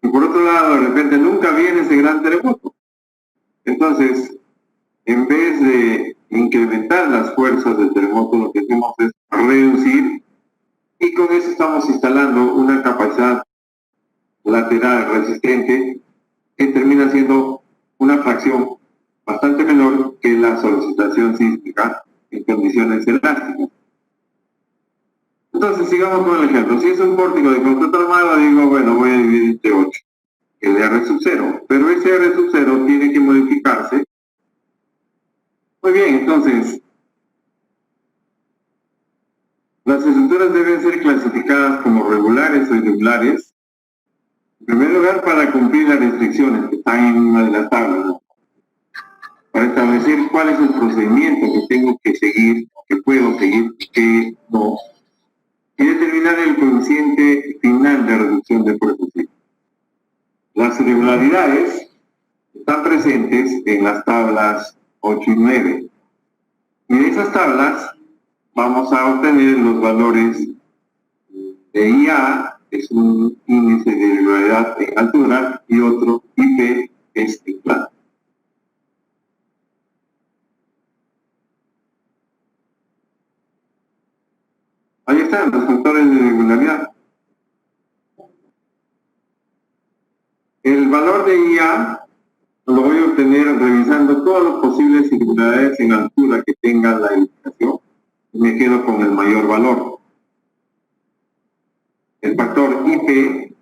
Y por otro lado, de repente nunca viene ese gran terremoto. Entonces, en vez de incrementar las fuerzas del terremoto, lo que hacemos es reducir y con eso estamos instalando una capacidad lateral resistente que termina siendo una fracción bastante menor que la solicitación sísmica en condiciones elásticas. Entonces, sigamos con el ejemplo. Si es un pórtico de concreto armado, digo, bueno, voy a dividir entre 8, el R sub 0. Pero ese R sub 0 tiene que modificarse. Muy bien, entonces, las estructuras deben ser clasificadas como regulares o irregulares. En primer lugar, para cumplir las restricciones que están en una de las tablas, ¿no? Para establecer cuál es el procedimiento que tengo que seguir, que puedo seguir y que no. Y determinar el coeficiente final de reducción de fuerza sísmica. Las irregularidades están presentes en las tablas 8 y 9. Y de esas tablas vamos a obtener los valores de IA, que es un índice de irregularidad en altura, y otro IP, que es en plano. Ahí están los factores de irregularidad. El valor de IA lo voy a obtener revisando todas las posibles irregularidades en altura que tenga la edificación y me quedo con el mayor valor. El factor IP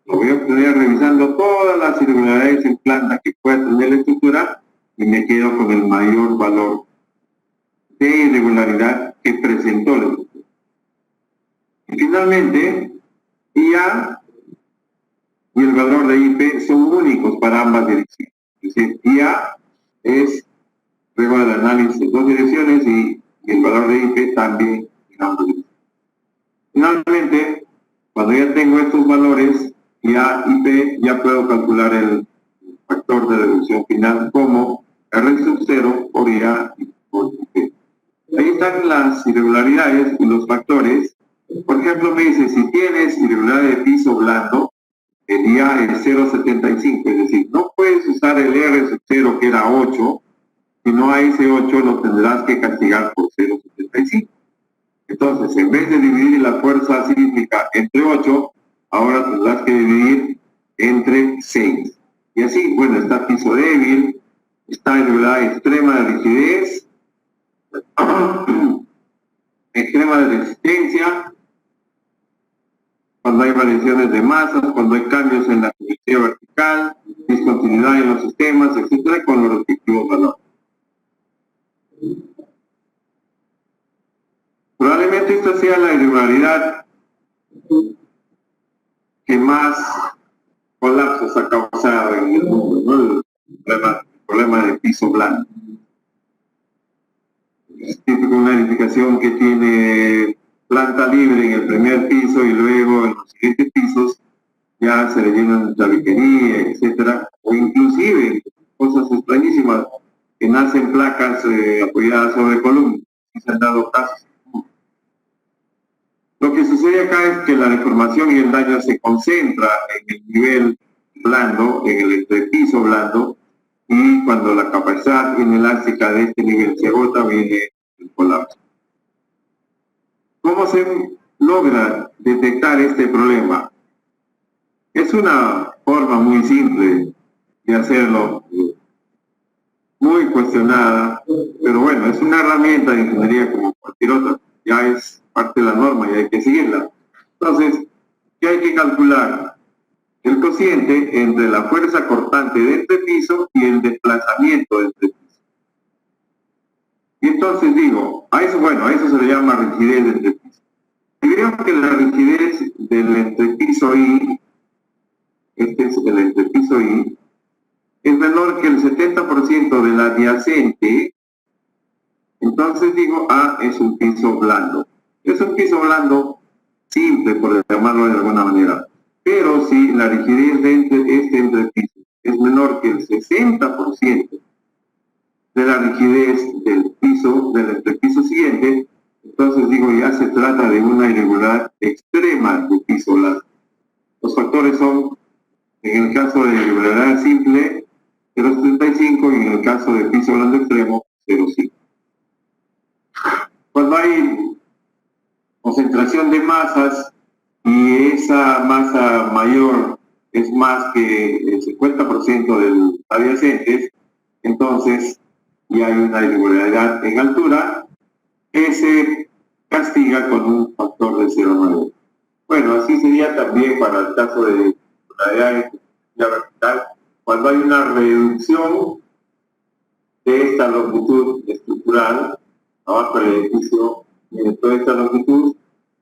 lo voy a obtener revisando todas las irregularidades en planta que pueda tener la estructura y me quedo con el mayor valor de irregularidad que presentó la estructura. Y finalmente, IA y el valor de IP son únicos para ambas direcciones. Es decir, IA es luego del análisis en dos direcciones y el valor de IP también en ambas direcciones. Finalmente, cuando ya tengo estos valores, IA, IP, ya puedo calcular el factor de reducción final como R sub 0 por IA y por IP. Ahí están las irregularidades y los factores. Por ejemplo, me dice, si tienes irregularidad de piso blando, el IA es 0,75, es decir, no puedes usar el R sub 0 que era 8, si no a ese 8 lo tendrás que castigar por 0,75. Entonces, en vez de dividir la fuerza sísmica entre 8, ahora tendrás que dividir entre 6. Y así, bueno, está piso débil, está irregularidad extrema de rigidez, extrema de resistencia, cuando hay variaciones de masas, cuando hay cambios en la geometría vertical, discontinuidad en los sistemas, etcétera, con los respectivos valores. Probablemente esta sea la irregularidad que más colapsos ha causado en el mundo, ¿no? El problema del piso blando. Es típico una edificación que tiene planta libre en el primer piso y luego en los siguientes pisos ya se le llenan tabiquería, etcétera, o inclusive cosas extrañísimas que nacen placas apoyadas sobre columnas, y se han dado casos. Lo que sucede acá es que la deformación y el daño se concentra en el nivel blando, en el entrepiso blando, y cuando la capacidad inelástica de este nivel se agota, viene el colapso. ¿Cómo se logra detectar este problema? Es una forma muy simple de hacerlo, muy cuestionada, pero bueno, es una herramienta de ingeniería como cualquier otra, ya es parte de la norma y hay que seguirla. Entonces, ¿qué hay que calcular? El cociente entre la fuerza cortante de entrepiso y el desplazamiento del entrepiso. Y entonces digo, a eso, bueno, a eso se le llama rigidez del entrepiso. Y veo que la rigidez del entrepiso I, este es el entrepiso I, es menor que el 70% del adyacente. Entonces digo, es un piso blando. Es un piso blando simple, por llamarlo de alguna manera. Pero si la rigidez de este entrepiso es menor que el 60% de la rigidez del piso, del entrepiso siguiente, entonces digo, ya se trata de una irregularidad extrema de piso blando. Los factores son, en el caso de irregularidad simple, 0,75 y en el caso de piso blando extremo, 0,5. Cuando hay concentración de masas y esa masa mayor es más que el 50% del adyacente, entonces ya hay una irregularidad en altura que se castiga con un factor de 0,9. Bueno, así sería también para el caso de irregularidad vertical, cuando hay una reducción de esta longitud estructural abajo del edificio en toda esta longitud,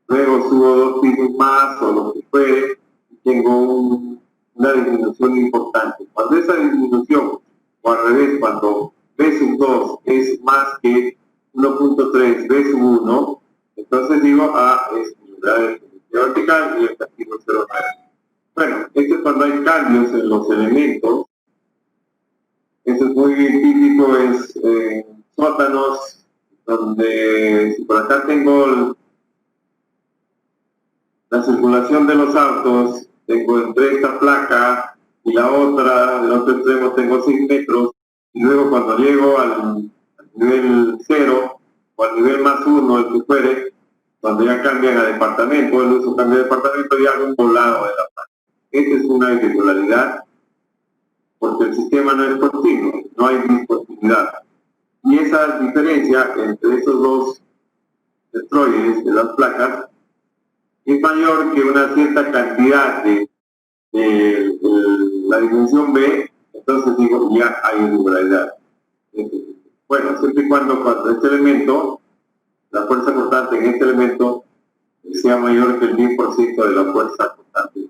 luego subo 2 pisos más o lo que fuere, y tengo una disminución importante. Cuando esa disminución, o al revés, cuando B sub 2 es más que 1.3 B sub 1, entonces digo es unidad vertical y el castigo es 0,9. Bueno, esto es cuando hay cambios en los elementos. Esto es muy típico, es sótanos, donde si por acá tengo la circulación de los autos, tengo entre esta placa y la otra, del otro extremo tengo 6 metros, y luego cuando llego al nivel 0, o al nivel más 1, el que fuere, cuando ya cambian a departamento, el uso cambia de departamento y hago un volado de la placa. Esta es una irregularidad, porque el sistema no es continuo, no hay discontinuidad. Y esa diferencia entre estos dos destroyers de las placas es mayor que una cierta cantidad de la dimensión B, entonces digo, ya hay irregularidad. Bueno, siempre y cuando este elemento, la fuerza cortante en este elemento, sea mayor que el 10% de la fuerza cortante.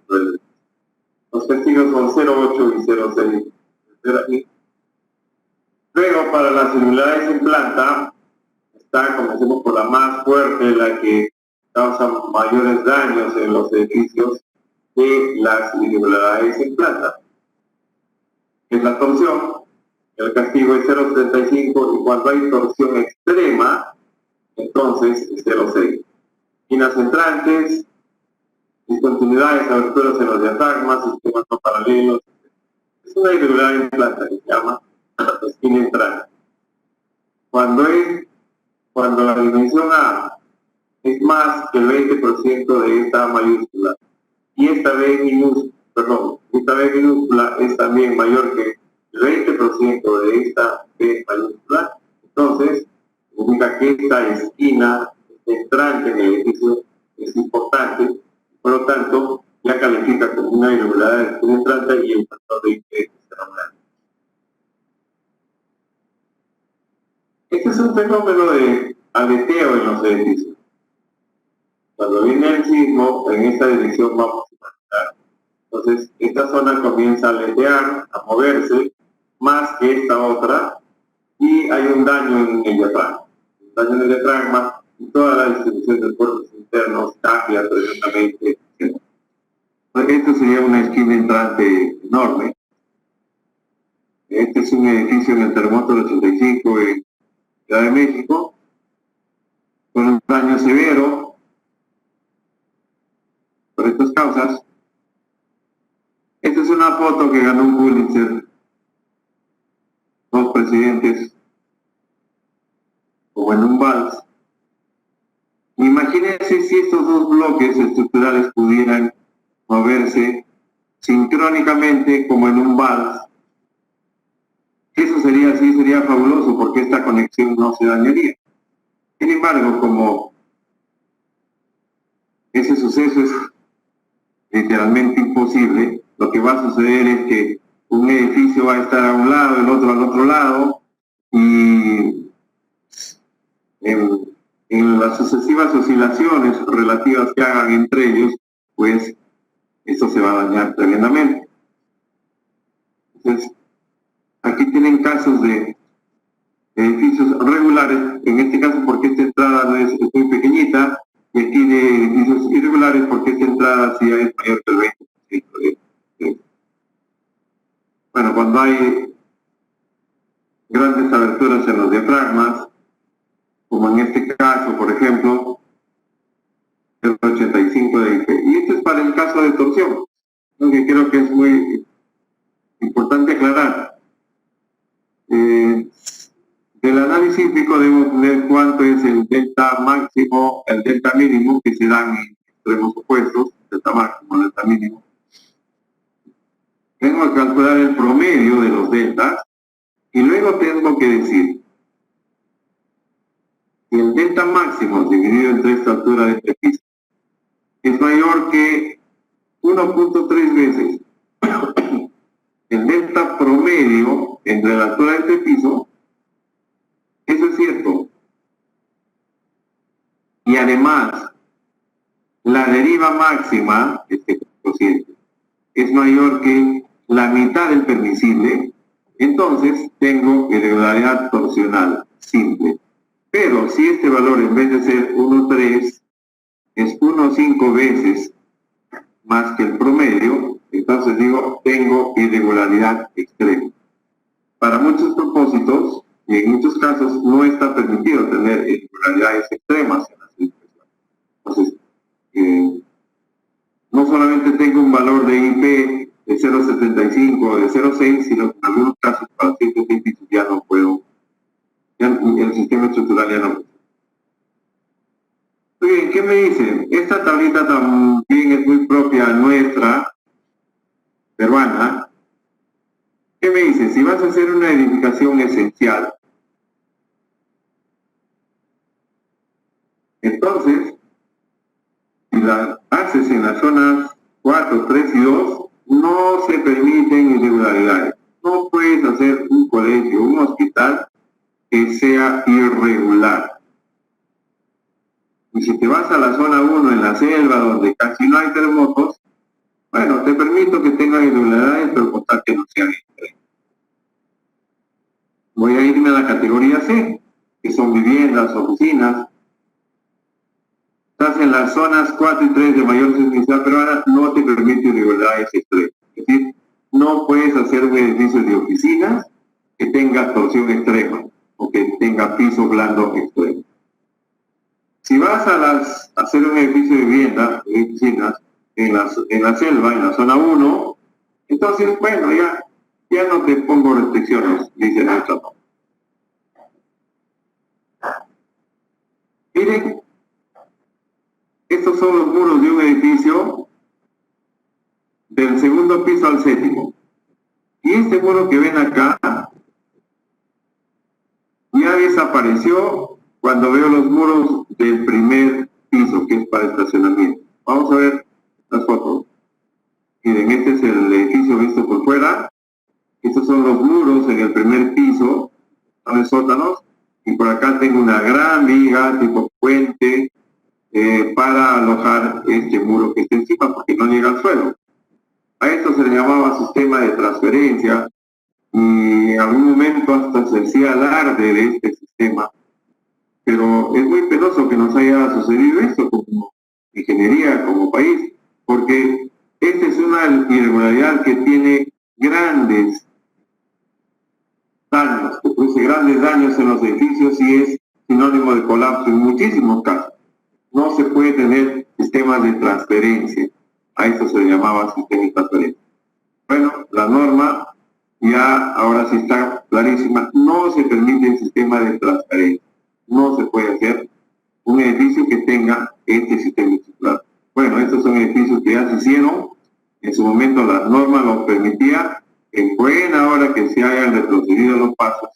Los testigos son 0,8 y 0,6. Luego, para las irregularidades en planta, comencemos por la más fuerte, la que causa mayores daños en los edificios de las irregularidades en planta. Es la torsión, el castigo es 0,75 y cuando hay torsión extrema, entonces es 0,6. Esquinas entrantes, discontinuidades, aberturas en los diafragmas, sistemas no paralelos. Es una irregularidad en planta que se llama esquina entrante. Cuando la dimensión A es más que el 20% de esta mayúscula y esta B minúscula es también mayor que el 20% de esta B mayúscula, entonces significa que esta esquina entrante en el edificio es importante, por lo tanto ya califica como una irregularidad entrante y el factor de interés será grande. Este es un fenómeno de aleteo en los edificios. Cuando viene el sismo, en esta dirección vamos a imaginar. Entonces, esta zona comienza a aletear, a moverse, más que esta otra, y hay un daño en el diafragma. Un daño en el diafragma y toda la distribución de cuerpos internos cambia tremendamente. Esto sería una esquina entrante enorme. Este es un edificio en el terremoto del 85 en Ciudad de México, con un daño severo por estas causas. Esta es una foto que ganó un Pulitzer, dos presidentes, como en un vals. Imagínense si estos dos bloques estructurales pudieran moverse sincrónicamente como en un vals. Eso sería así, sería fabuloso, porque esta conexión no se dañaría. Sin embargo, como ese suceso es literalmente imposible, lo que va a suceder es que un edificio va a estar a un lado, el otro al otro lado, y en las sucesivas oscilaciones relativas que hagan entre ellos, pues esto se va a dañar tremendamente. Entonces, aquí tienen casos de edificios regulares, en este caso porque esta entrada no es muy pequeñita, y aquí de edificios irregulares porque esta entrada sí es mayor que el 20%. Bueno, cuando hay grandes aberturas en los diafragmas, como en este caso, por ejemplo, el 85 de IP. Y esto es para el caso de torsión, lo que creo que es muy importante aclarar. Del análisis podemos ver cuánto es el delta máximo, el delta mínimo, que se dan en extremos opuestos, delta máximo, delta mínimo. Tengo que calcular el promedio de los deltas y luego tengo que decir que el delta máximo dividido entre esta altura de este piso es mayor que 1.3 veces el delta promedio entre la altura de este piso. Eso es cierto. Y además, la deriva máxima, este cociente, es mayor que la mitad del permisible, entonces tengo irregularidad torsional simple. Pero si este valor en vez de ser 1.3 es 1.5 veces más que el promedio, entonces digo, tengo irregularidad extrema. Para muchos propósitos, y en muchos casos, no está permitido tener irregularidades extremas en las impresiones. Entonces, no solamente tengo un valor de IP de 0.75 o de 0.6, sino que en algunos casos para ciertos edificios ya no puedo, ya el sistema estructural ya no puede. Muy bien, ¿qué me dicen? Esta tablita también es muy propia nuestra, peruana. ¿Qué me dice? Si vas a hacer una edificación esencial, entonces, si la haces en las zonas 4, 3 y 2, no se permiten irregularidades. No puedes hacer un colegio, un hospital que sea irregular. Y si te vas a la zona 1 en la selva, donde casi no hay terremotos, bueno, te permito que tengan irregularidades, pero con tal que no sean extremas. Voy a irme a la categoría C, que son viviendas, oficinas. Estás en las zonas 4 y 3 de mayor sismicidad peruana, no te permite irregularidades extremas. Es decir, no puedes hacer un edificio de oficinas que tenga torsión extrema o que tenga piso blando extremo. Si vas a hacer un edificio de vivienda, de oficinas, en la selva, en la zona 1, entonces, bueno, ya no te pongo restricciones, dice nuestra norma. Miren, estos son los muros de un edificio del segundo piso al séptimo. Y este muro que ven acá ya desapareció cuando veo los muros del primer piso, que es para estacionamiento. Vamos a ver las fotos. Miren, este es el edificio visto por fuera. Estos son los muros en el primer piso, son los sótanos. Y por acá tengo una gran viga tipo puente, para alojar este muro que está encima porque no llega al suelo. A esto se le llamaba sistema de transferencia y en algún momento hasta se hacía alarde de este sistema, pero es muy penoso que nos haya sucedido esto como ingeniería, como país, porque esta es una irregularidad que tiene grandes daños, que produce grandes daños en los edificios y es sinónimo de colapso en muchísimos casos. No se puede tener sistemas de transferencia, a esto se le llamaba sistema de transferencia. Bueno, la norma ya ahora sí está clarísima, no se permite el sistema de transferencia, no se puede hacer un edificio que tenga este sistema circular. Bueno, estos son edificios que ya se hicieron, en su momento la norma lo permitía, en buena hora que se hayan retrocedido los pasos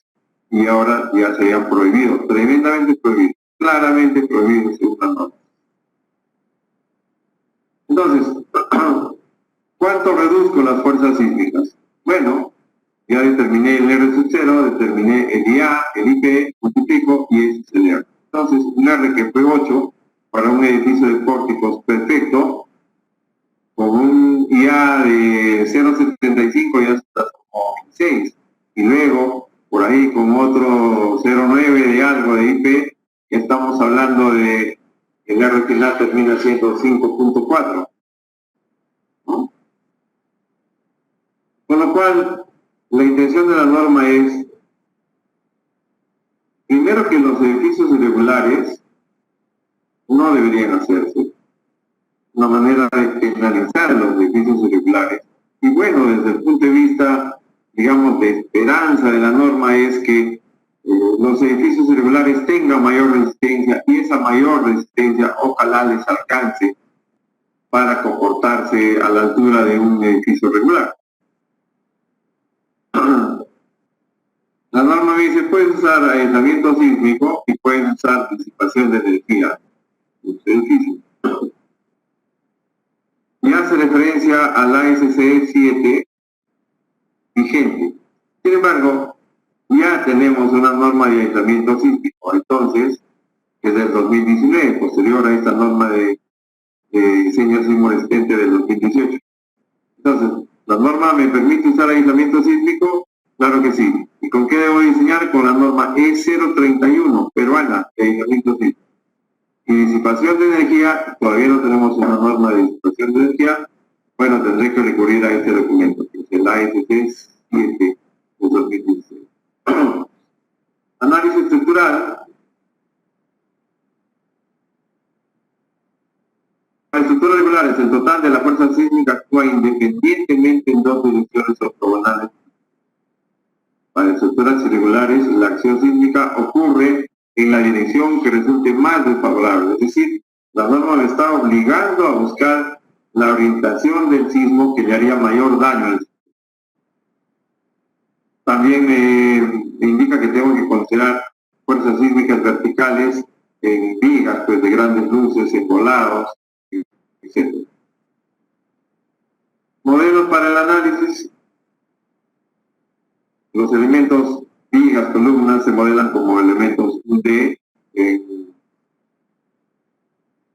y ahora ya se hayan prohibido, tremendamente prohibido, claramente prohibido según la norma. Entonces, ¿cuánto reduzco las fuerzas sísmicas? Bueno, ya determiné el R0, determiné el IA, el IP, multiplico y ese es el R. Entonces, un R que fue 8 para un edificio de pórticos perfecto, con un IA de 0,75 ya está como 6. Y luego, por ahí con otro 0,9 de algo de IP, estamos hablando de el R final termina siendo 5.4. ¿No? Con lo cual, la intención de la norma es, primero, que los edificios irregulares no deberían hacerse. Una manera de penalizar los edificios irregulares. Y bueno, desde el punto de vista, digamos, de esperanza de la norma es que los edificios irregulares tengan mayor resistencia y esa mayor resistencia ojalá les alcance para comportarse a la altura de un edificio regular. La norma dice, puedes usar aislamiento sísmico y puedes usar disipación de energía en tu edificio. Y hace referencia a la ASCE 7 vigente. Sin embargo, ya tenemos una norma de aislamiento sísmico, entonces, que es del 2019, posterior a esta norma de diseño sismo resistente del 2018. Entonces, ¿la norma me permite usar aislamiento sísmico? Claro que sí. ¿Y con qué debo diseñar? Con la norma E031 peruana de aislamiento sísmico. Y disipación de energía, todavía no tenemos una norma de disipación de energía. Bueno, tendré que recurrir a este documento, que es el ASC 7 de 2016. Análisis estructural. La estructura regular es el total de la fuerza sísmica actúa independientemente en dos direcciones ortogonales. Para estructuras irregulares, la acción sísmica ocurre en la dirección que resulte más desfavorable. Es decir, la norma me está obligando a buscar la orientación del sismo que le haría mayor daño al sismo. También me indica que tengo que considerar fuerzas sísmicas verticales en vigas, pues de grandes luces, en volados, etc. Modelos para el análisis. Los elementos vigas, columnas, se modelan como elementos de, en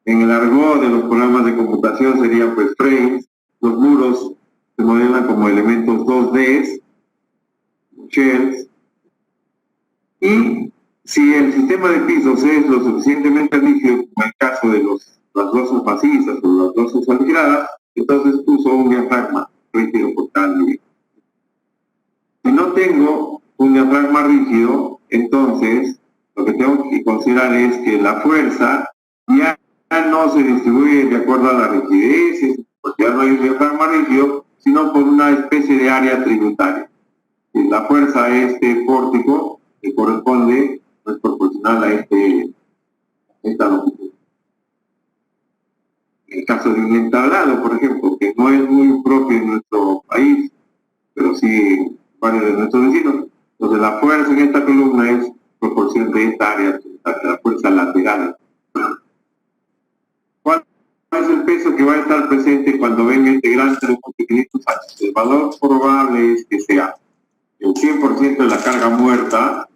el argot de los programas de computación serían pues frames. Los muros se modelan como elementos 2D, shells. Y si el sistema de pisos es lo suficientemente rígido, como el caso de las losas macizas o las losas aligradas, entonces uso un diafragma rígido por cada nivel. Si no tengo un diafragma rígido, entonces lo que tengo que considerar es que la fuerza ya no se distribuye de acuerdo a la rigidez, porque ya no hay un diafragma rígido, sino por una especie de área tributaria. Y la fuerza a este pórtico que corresponde es proporcional a esta longitud. En el caso de un entablado, por ejemplo, que no es muy propio en nuestro país, pero sí varios de nuestros vecinos, entonces la fuerza en esta columna es proporción de esta área, la fuerza lateral. ¿Cuál es el peso que va a estar presente cuando venga integrante de 500 años? El valor probable es que sea el 100% de la carga muerta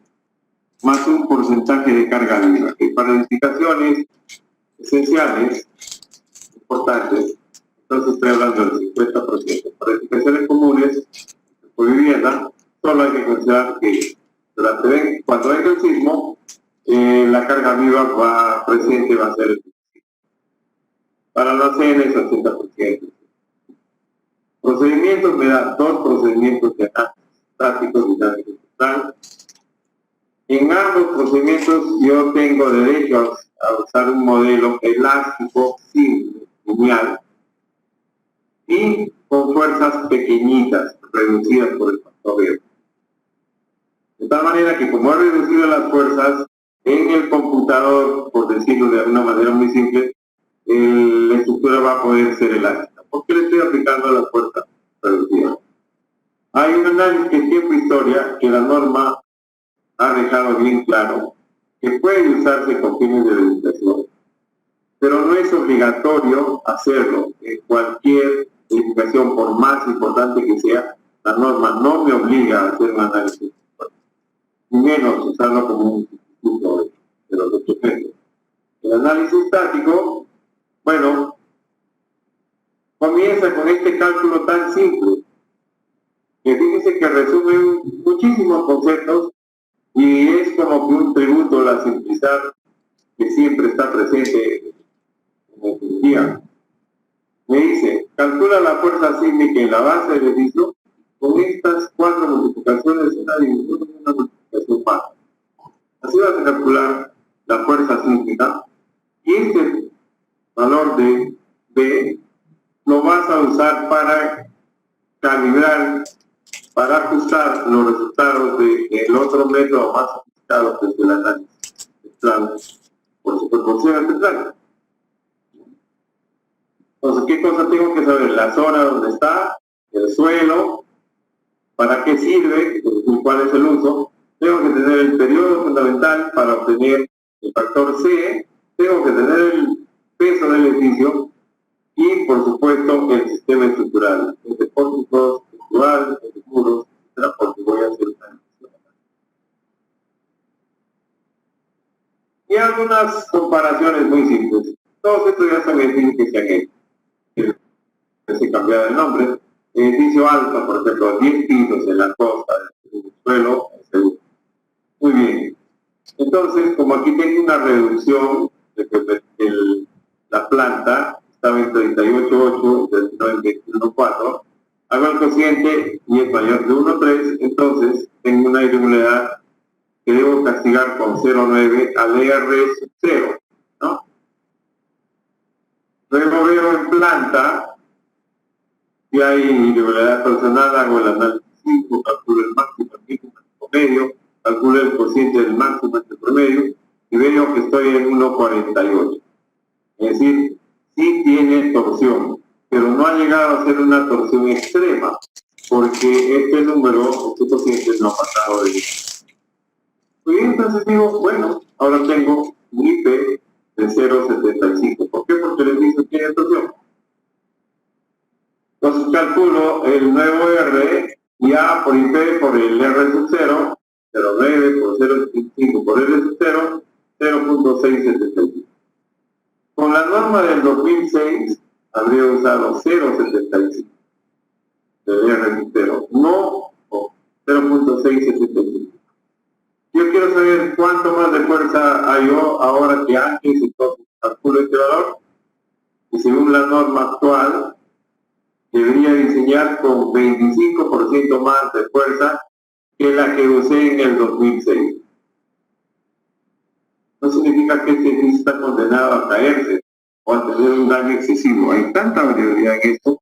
más un porcentaje de carga viva, que para las indicaciones esenciales, importantes, entonces estoy hablando del 50%. Para edificaciones comunes, por vivienda, solo hay que considerar que cuando venga el sismo, la carga viva presente va a ser el 25%. Para los CN es el 80%. Procedimientos, me da 2 procedimientos de análisis tácticos y dinámicos total. En ambos procedimientos yo tengo derecho a usar un modelo elástico, simple, lineal, y con fuerzas pequeñitas, reducidas por el factor R. De tal manera que como he reducido las fuerzas en el computador, por decirlo de una manera muy simple, la estructura va a poder ser elástica. ¿Por qué le estoy aplicando las fuerzas reducidas? Hay un análisis en tiempo e historia que la norma ha dejado bien claro que puede usarse con fines de verificación, pero no es obligatorio hacerlo. En cualquier verificación, por más importante que sea, la norma no me obliga a hacer un análisis, ni menos usarlo como un instituto de los documentos. El análisis estático, bueno, comienza con este cálculo tan simple, que fíjense que resume muchísimos conceptos y es como que un tributo a la simplicidad que siempre está presente en la ingeniería. Me dice, calcula la fuerza sísmica en la base del edificio con estas 4 multiplicaciones, una división y una multiplicación más. Así vas a calcular la fuerza sísmica y este valor de B lo vas a usar para calibrar, para ajustar los resultados del otro método más sofisticado que es el análisis central por superposición central. Entonces, ¿qué cosa tengo que saber? La zona donde está, el suelo, para qué sirve, y cuál es el uso. Tengo que tener el periodo fundamental para obtener el factor C, tengo que tener el peso del edificio y, por supuesto, el sistema estructural, el de pórticos, estructural, el de muros, etc., porque voy a hacer una edición. Y algunas comparaciones muy simples. Todos estos ya son edificios que se han hecho. Se cambiaba el nombre. Edificio alto, por ejemplo, 10 pisos en la costa, el suelo, seguro. Muy bien. Entonces, como aquí tengo una reducción de que la planta estaba en 38.8 y estaba en 21.4, hago el cociente y es mayor de 1.3, entonces tengo una irregularidad que debo castigar con 0.9 al ER sub 0, ¿no? Luego veo en planta si hay irregularidad torsional, hago el análisis 5, calculo el máximo, el mínimo, el promedio, calculo el cociente del máximo, el promedio, y veo que estoy en 1.48. Es decir, sí tiene torsión, pero no ha llegado a ser una torsión extrema, porque este número, este cociente no ha pasado de 10. Muy bien, entonces digo, bueno, ahora tengo un IP de 0.75. ¿Por qué? Porque el edificio tiene torsión. Entonces calculo el nuevo R y A por IP por el R sub 0, 0.9 por 0.5 por R sub 0, 0.675. Con la norma del 2006 habría usado 0.75 del R sub 0, no 0.675. Yo quiero saber cuánto más de fuerza hay ahora que antes, entonces calculo este valor y según la norma actual debería diseñar con 25% más de fuerza que la que usé en el 2006. No significa que este edificio está condenado a caerse o a tener un daño excesivo. Hay tanta variabilidad en esto,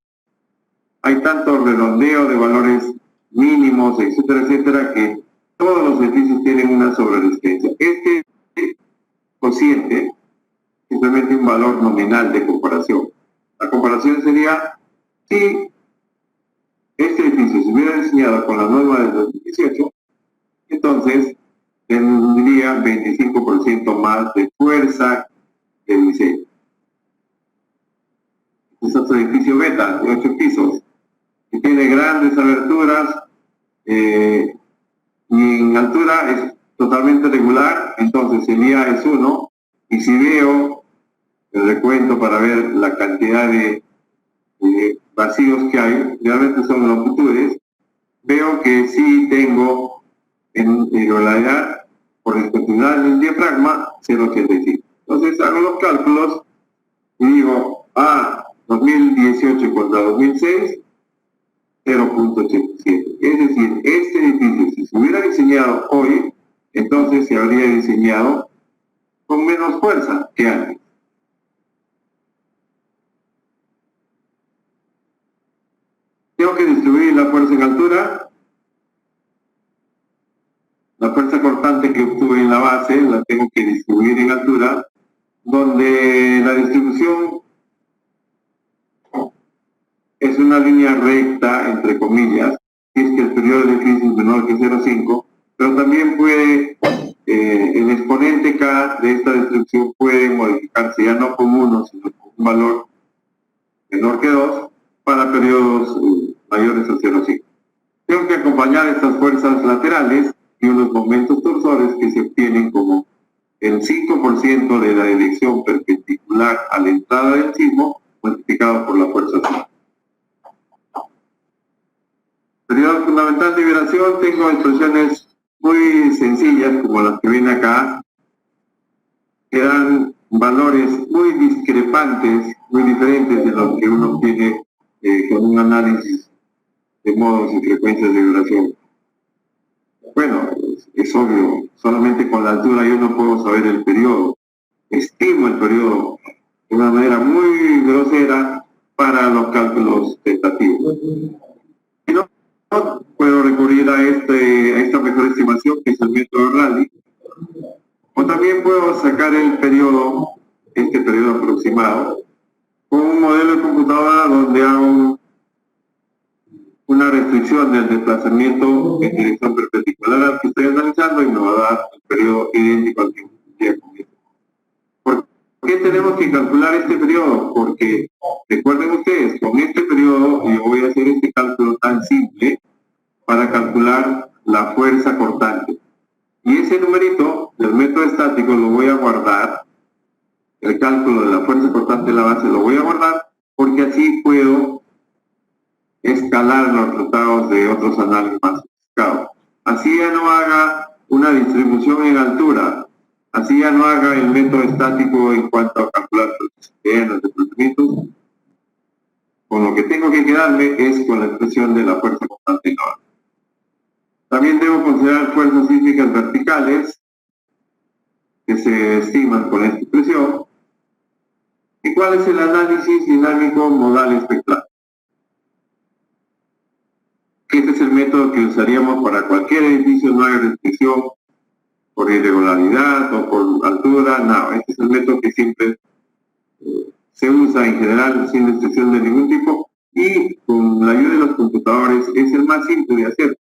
hay tanto redondeo de valores mínimos, etcétera, etcétera, que todos los edificios tienen una sobreresistencia. Este cociente es simplemente un valor nominal de comparación. La comparación sería si este edificio se hubiera diseñado con la norma del 2018, entonces tendría 25% más de fuerza de diseño. Este es otro edificio beta de 8 pisos, que tiene grandes aberturas y en altura es totalmente regular, entonces el IA es 1, y si veo el recuento para ver la cantidad de vacíos que hay, realmente son longitudes, veo que sí tengo en irregularidad por discontinuidad del diafragma 0,85. Entonces hago los cálculos y digo, 2018 contra 2006, 0,87. Es decir, este edificio, si se hubiera diseñado hoy, entonces se habría diseñado con menos fuerza que antes. Tengo que distribuir la fuerza en altura. La fuerza cortante que obtuve en la base la tengo que distribuir en altura, donde la distribución es una línea recta, entre comillas, si es que el periodo de crisis es menor que 0,5, pero también puede, el exponente K de esta distribución puede modificarse ya no con 1, sino con un valor menor que 2 para periodos mayores a 0,5. Tengo que acompañar estas fuerzas laterales y unos momentos torsores que se obtienen como el 5% de la dirección perpendicular a la entrada del sismo multiplicado por la fuerza C. Periodo fundamental de vibración, tengo expresiones muy sencillas como las que vienen acá, que dan valores muy discrepantes, muy diferentes de lo que uno obtiene con un análisis de modos y frecuencias de vibración. Bueno, es obvio, solamente con la altura yo no puedo saber el periodo. Estimo el periodo de una manera muy grosera para los cálculos tentativos. Y no puedo recurrir a esta mejor estimación, que es el método Rayleigh, o también puedo sacar el periodo, este periodo aproximado, con un modelo de computadora donde hago una restricción del desplazamiento en dirección perpendicular al que estoy analizando y me va a dar el periodo idéntico al que ya comenté. ¿Por qué tenemos que calcular este periodo? Porque, recuerden ustedes, con este periodo yo voy a hacer este cálculo tan simple para calcular la fuerza cortante. Y ese numerito del método estático lo voy a guardar, el cálculo de la fuerza cortante de la base lo voy a guardar, porque así puedo escalar los resultados de otros análisis más sofisticados. Así ya no haga una distribución en altura, así ya no haga el método estático en cuanto a calcular los desplazamientos. Con lo que tengo que quedarme es con la expresión de la fuerza constante en la base. También debo considerar fuerzas sísmicas verticales que se estiman con esta expresión. ¿Y cuál es el análisis dinámico modal espectral? Este es el método que usaríamos para cualquier edificio, no hay restricción por irregularidad o por altura, no, este es el método que siempre se usa en general sin restricción de ningún tipo y con la ayuda de los computadores es el más simple de hacer.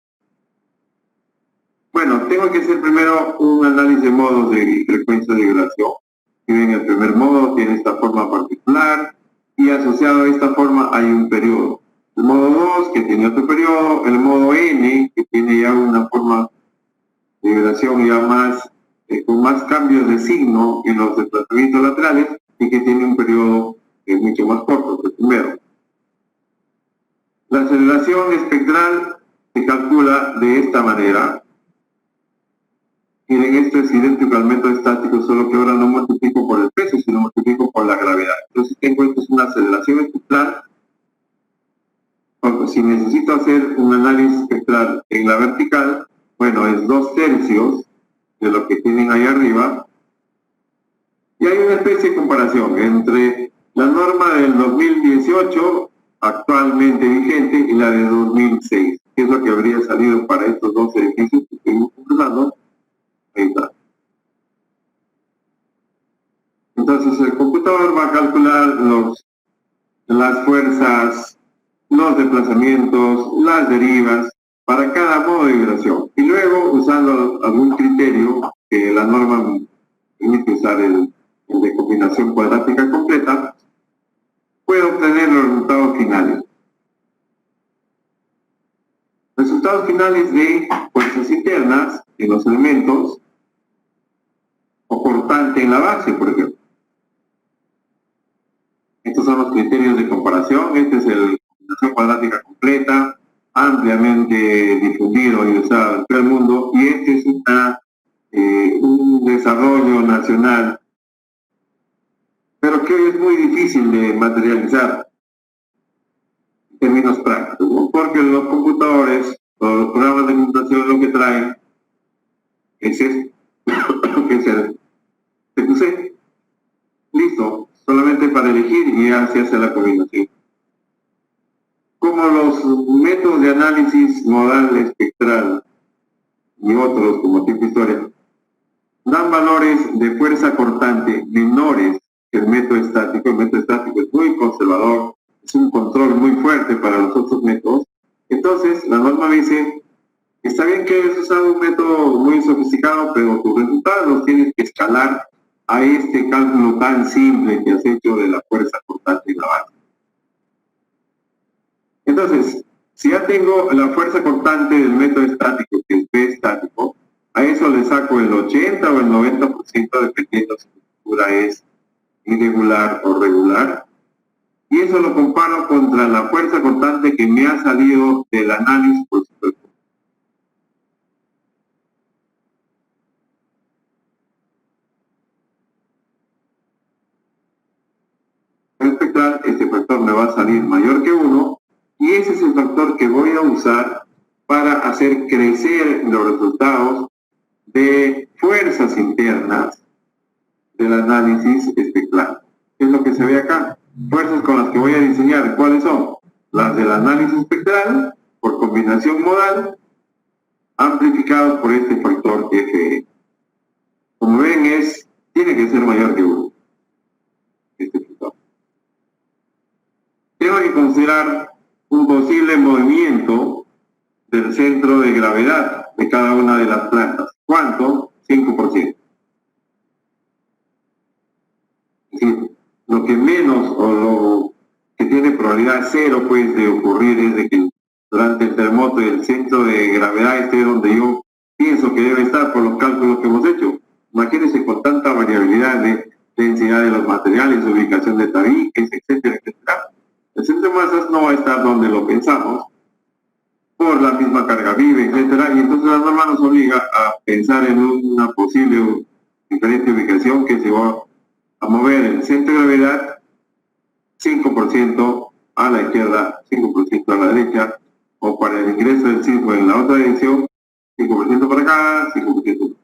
Bueno, tengo que hacer primero un análisis de modos de frecuencia de vibración. Si ven, el primer modo tiene esta forma particular y asociado a esta forma hay un periodo. El modo 2, que tiene otro periodo, el modo N, que tiene ya una forma de vibración ya más, con más cambios de signo en los desplazamientos laterales y que tiene un periodo mucho más corto que el primero. La aceleración espectral se calcula de esta manera. Miren, esto es idéntico al método estático, solo que ahora no multiplico por el peso, sino multiplico por la gravedad. Entonces tengo esto es una aceleración espectral. Si necesito hacer un análisis espectral en la vertical, bueno, es 2/3 de lo que tienen ahí arriba. Y hay una especie de comparación entre la norma del 2018, actualmente vigente, y la de 2006, que es lo que habría salido para estos dos edificios que estuvimos conversando. Ahí está. Entonces el computador va a calcular las fuerzas, los desplazamientos, las derivas para cada modo de vibración. Y luego, usando algún criterio que la norma permite usar el de combinación cuadrática completa, puedo obtener los resultados finales. Resultados finales de fuerzas internas en los elementos o cortante en la base, por ejemplo. criterios de comparación. Este es el combinación cuadrática completa, ampliamente difundido y usado en todo el mundo, y este es un desarrollo nacional, pero que hoy es muy difícil de materializar en términos prácticos, ¿no? Porque los computadores o los programas de computación lo que traen es esto, que es el CQC. Listo, solamente para elegir y ya se hace la combinación. Como los métodos de análisis modal espectral y otros como tipo historia dan valores de fuerza cortante menores que el método estático es muy conservador, es un control muy fuerte para los otros métodos. Entonces, la norma dice, está bien que hayas usado un método muy sofisticado, pero tus resultados los tienes que escalar a este cálculo tan simple que has hecho de la fuerza cortante en la base. Entonces, si ya tengo la fuerza cortante del método estático, que es B estático, a eso le saco el 80 o el 90% dependiendo si la estructura es irregular o regular. Y eso lo comparo contra la fuerza cortante que me ha salido del análisis por superposición. Espectral, este factor me va a salir mayor que 1, y ese es el factor que voy a usar para hacer crecer los resultados de fuerzas internas del análisis espectral. ¿Qué es lo que se ve acá? Fuerzas con las que voy a diseñar, ¿cuáles son? Las del análisis espectral, por combinación modal, amplificado por este factor Fe. Como ven, tiene que ser mayor que 1. Este factor. Tengo que considerar un posible movimiento del centro de gravedad de cada una de las plantas. ¿Cuánto? 5%. Es decir, lo que menos o lo que tiene probabilidad cero pues de ocurrir es de que durante el terremoto el centro de gravedad esté donde yo pienso que debe estar por los cálculos que hemos hecho. Imagínense con tanta variabilidad de densidad de los materiales, ubicación de tabiques, etcétera, etcétera. El centro de masas no va a estar donde lo pensamos por la misma carga viva, etcétera, y entonces la norma nos obliga a pensar en una posible diferente ubicación que se va a mover el centro de gravedad 5% a la izquierda, 5% a la derecha, o para el ingreso del sismo en la otra dirección, 5% para acá, 5%.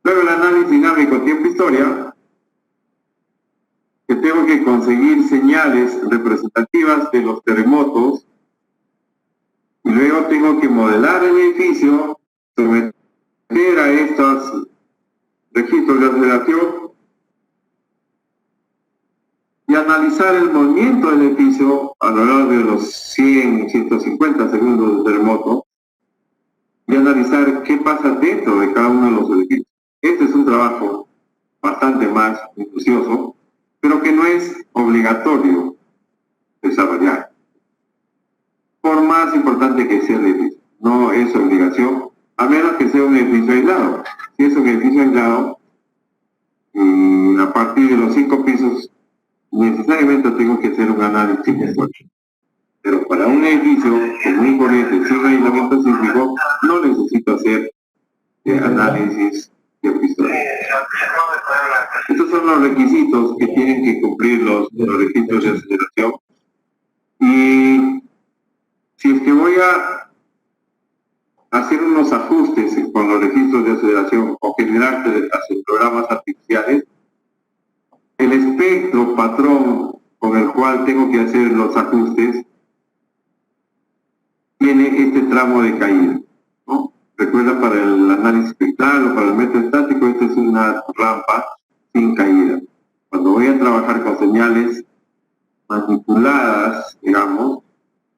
Luego el análisis dinámico tiempo-historia, que tengo que conseguir señales representativas de los terremotos, y luego tengo que modelar el edificio, someter a estos registros de aceleración y analizar el movimiento del edificio a lo largo de los 100, 150 segundos del terremoto y analizar qué pasa dentro de cada uno de los edificios. Este es un trabajo bastante más minucioso, pero que no es obligatorio desarrollar. Por más importante que sea el edificio, no es obligación, a menos que sea un edificio aislado. Si es un edificio aislado, a partir de los 5 pisos, necesariamente tengo que hacer un análisis de suelo. Pero para un edificio común y corriente sin aislamiento sísmico, no necesito hacer análisis de historia. Estos son los requisitos que tienen que cumplir los registros de aceleración. Y si es que voy a hacer unos ajustes con los registros de aceleración o generar programas artificiales, el espectro patrón con el cual tengo que hacer los ajustes tiene este tramo de caída, ¿no? Recuerda, para el análisis espectral o para el método estático, esta es una rampa sin caída. Cuando voy a trabajar con señales manipuladas, digamos,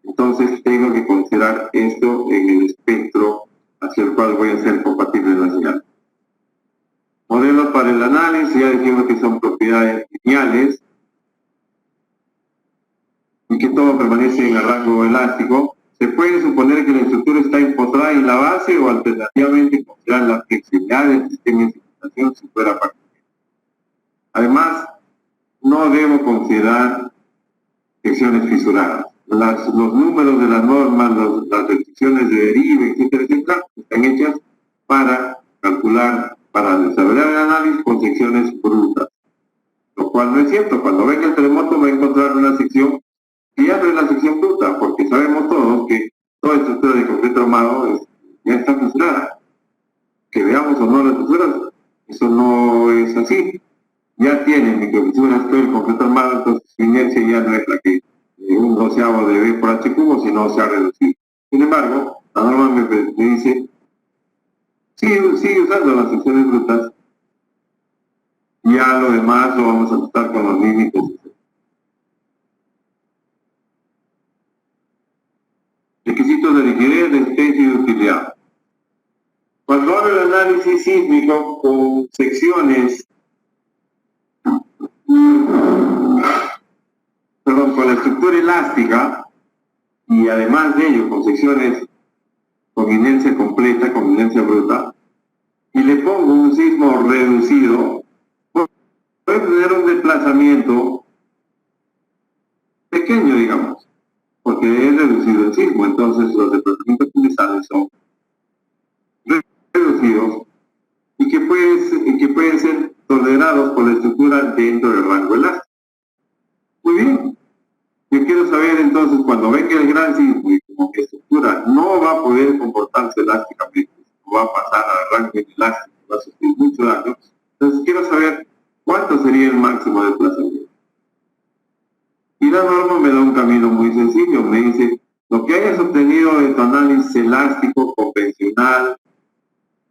entonces tengo que considerar esto en el espectro hacia el cual voy a ser compatible la señal. Modelos para el análisis, ya dijimos que son propiedades lineales y que todo permanece en el rango elástico. Se puede suponer que la estructura está empotrada en la base o alternativamente considerar la flexibilidad del sistema de cimentación si fuera parte. Además, no debo considerar secciones fisuradas. Los números de las normas, las restricciones de derive, etcétera, etcétera, están hechas para calcular, para desarrollar el análisis con secciones brutas. Lo cual no es cierto. Cuando venga el terremoto va a encontrar una sección que ya no es la sección bruta, porque sabemos todos que toda estructura de concreto armado ya está fisurada. Que veamos o no las fisuras, eso no es así. Ya tiene microfisuras todo el concreto armado, entonces su inercia ya no es la que un doceavo de B por H cubo, sino se ha reducido. Sin embargo, la norma me dice, sigue usando las secciones brutas, ya lo demás lo vamos a ajustar con los límites. Requisitos de rigidez, resistencia y de utilidad. Cuando hago el análisis sísmico con secciones, con la estructura elástica, y además de ello con secciones con inercia completa, con inercia bruta, y le pongo un sismo reducido, puede tener un desplazamiento pequeño, digamos, porque es reducido el sismo, entonces los desplazamientos utilizados son reducidos y que pueden ser tolerados por la estructura dentro del rango elástico. Muy bien. Yo quiero saber entonces, cuando venga el gran sismo y como que estructura no va a poder comportarse elásticamente, no va a pasar al rango inelástico, va a sufrir mucho daño, entonces quiero saber cuánto sería el máximo desplazamiento. Y la norma me da un camino muy sencillo, me dice, lo que hayas obtenido de tu análisis elástico convencional,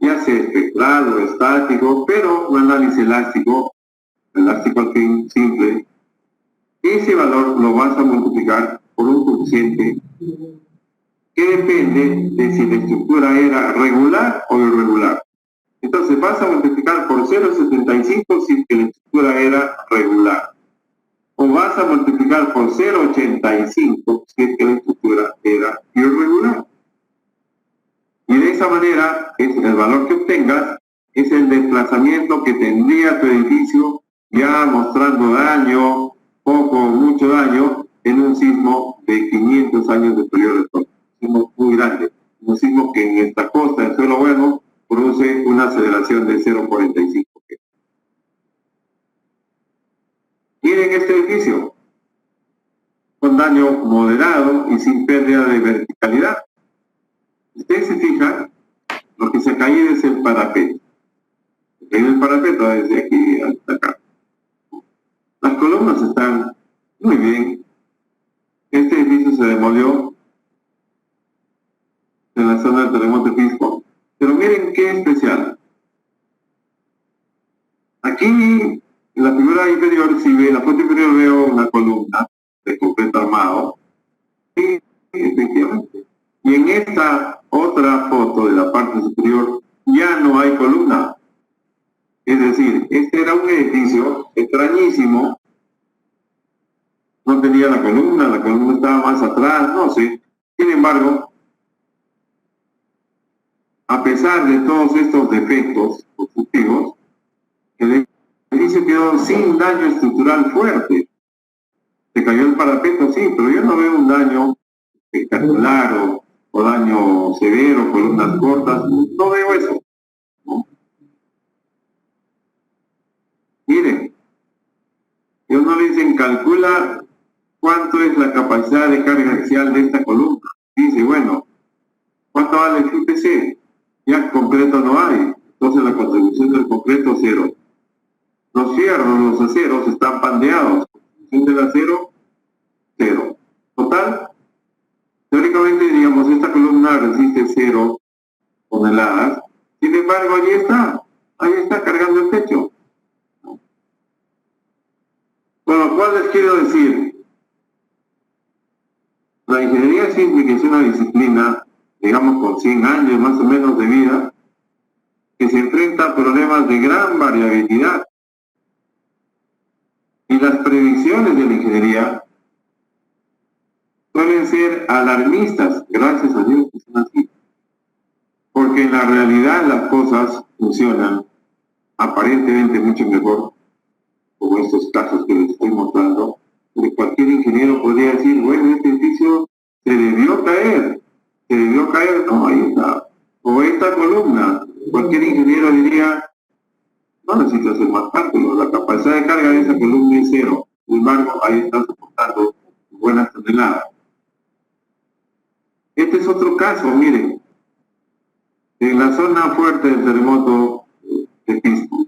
ya sea espectral o estático, pero un análisis elástico al fin simple, ese valor lo vas a multiplicar por un coeficiente que depende de si la estructura era regular o irregular. Entonces vas a multiplicar por 0,75 si la estructura era regular. O vas a multiplicar por 0,85 si la estructura era irregular. Y de esa manera, el valor que obtengas es el desplazamiento que tendría tu edificio ya mostrando daño, poco o mucho daño, en un sismo de 500 años de periodo de retorno. Un sismo muy grande. Un sismo que en esta costa, en suelo bueno, produce una aceleración de 0,45. Miren este edificio, con daño moderado y sin pérdida de verticalidad. Ustedes se fijan, lo que se ha caído es el parapeto. Se ha caído el parapeto desde aquí hasta acá. Las columnas están muy bien. Este edificio se demolió en la zona del terremoto de Pisco. Pero miren qué especial. Aquí, en la figura inferior, si ve la foto inferior, veo una columna de concreto armado. Sí, efectivamente. Y en esta otra foto de la parte superior ya no hay columna. Es decir, este era un edificio extrañísimo. No tenía la columna estaba más atrás, no sé. Sin embargo, a pesar de todos estos defectos constructivos, el edificio quedó sin daño estructural fuerte. Se cayó el parapeto, sí, pero yo no veo un daño espectacular o daño severo, columnas cortas, no veo eso, ¿no? Miren, ellos no le dicen calcula cuánto es la capacidad de carga axial de esta columna. Dice, bueno, ¿cuánto vale el IPC? Ya concreto no hay, entonces la contribución del concreto cero. Los fierros, los aceros están pandeados, contribución del acero, cero. Total, teóricamente diríamos, esta columna resiste 0 toneladas, sin embargo ahí está cargando el techo. Con lo cual les quiero decir, la ingeniería sísmica es una disciplina, digamos con 100 años más o menos de vida, que se enfrenta a problemas de gran variabilidad. Y las predicciones de la ingeniería suelen ser alarmistas, gracias a Dios que son así. Porque en la realidad las cosas funcionan aparentemente mucho mejor como estos casos que les estoy mostrando, de cualquier ingeniero podría decir, bueno, este edificio se debió caer, no, ahí está. O esta columna, cualquier ingeniero diría, no necesito hacer más cálculos, la capacidad de carga de esa columna es cero. Sin embargo, ahí están soportando buenas toneladas. Este es otro caso, miren, en la zona fuerte del terremoto de Pisco,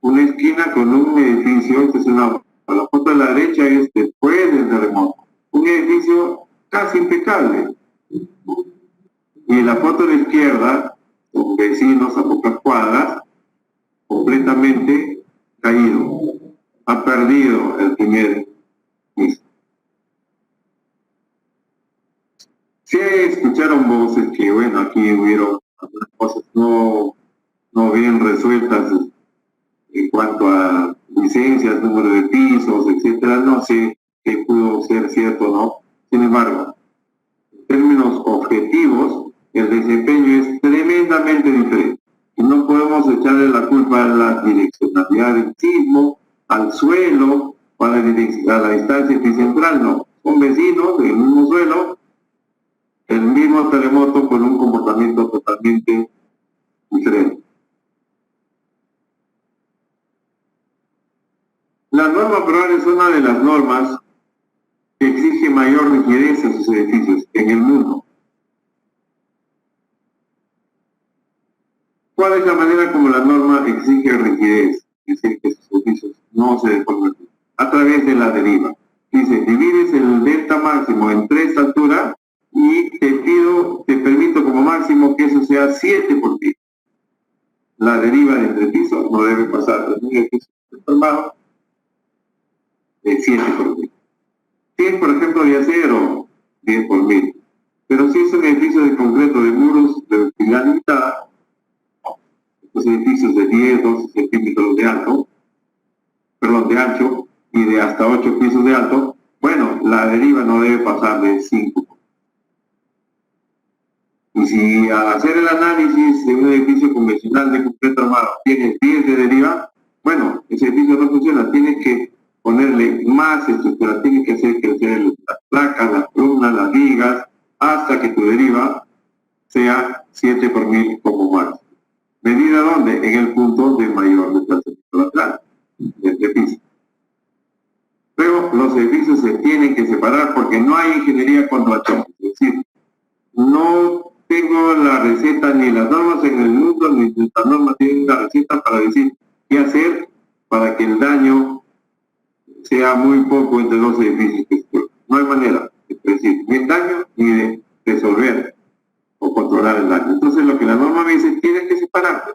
una esquina con un edificio, esta es la foto de la derecha es después del terremoto, un edificio casi impecable. Y la foto de la izquierda, con vecinos a pocas cuadras, completamente caído. Ha perdido el primer piso. Sí escucharon voces que, bueno, aquí hubieron algunas cosas no bien resueltas en cuanto a licencias, número de pisos, etcétera. No sé qué pudo ser cierto o no. Sin embargo, en términos objetivos, el desempeño es tremendamente diferente. Y no podemos echarle la culpa a la direccionalidad del sismo, al suelo o a la distancia epicentral, no. Son vecinos del mismo suelo, el mismo terremoto con un comportamiento totalmente diferente. La norma PROAR es una de las normas que exige mayor rigidez en sus edificios en el mundo. ¿Cuál es la manera como la norma exige rigidez? Es decir, que sus edificios no se deformen. A través de la deriva. Dice, divides el delta máximo en 3 alturas y te permito como máximo que eso sea 7 por piso. La deriva de entre pisos no debe pasar de un edificio deformado de 7 por piso. Si es, por ejemplo, de acero, 10 por 1000. Pero si es un edificio de concreto de muros de verticalidad limitada, los edificios de 10, 12 centímetros de ancho y de hasta 8 pisos de alto, bueno, la deriva no debe pasar de 5. Y si al hacer el análisis de un edificio convencional de concreto armado tienes 10 de deriva, bueno, ese edificio no funciona, tienes que ponerle más estructura, tienes que hacer crecer las placas, las columnas, las vigas, hasta que tu deriva sea 7 por 1000 como máximo. ¿Medida dónde? En el punto de mayor desplazamiento lateral, de piso. Pero los edificios se tienen que separar porque no hay ingeniería contra choque. Es decir, no tengo la receta ni las normas en el mundo, ni las normas tienen la receta para decir qué hacer para que el daño sea muy poco entre los edificios que se. No hay manera de predecir ni el daño ni de resolver o controlar el daño. Entonces lo que la norma me dice, tienes que separarte.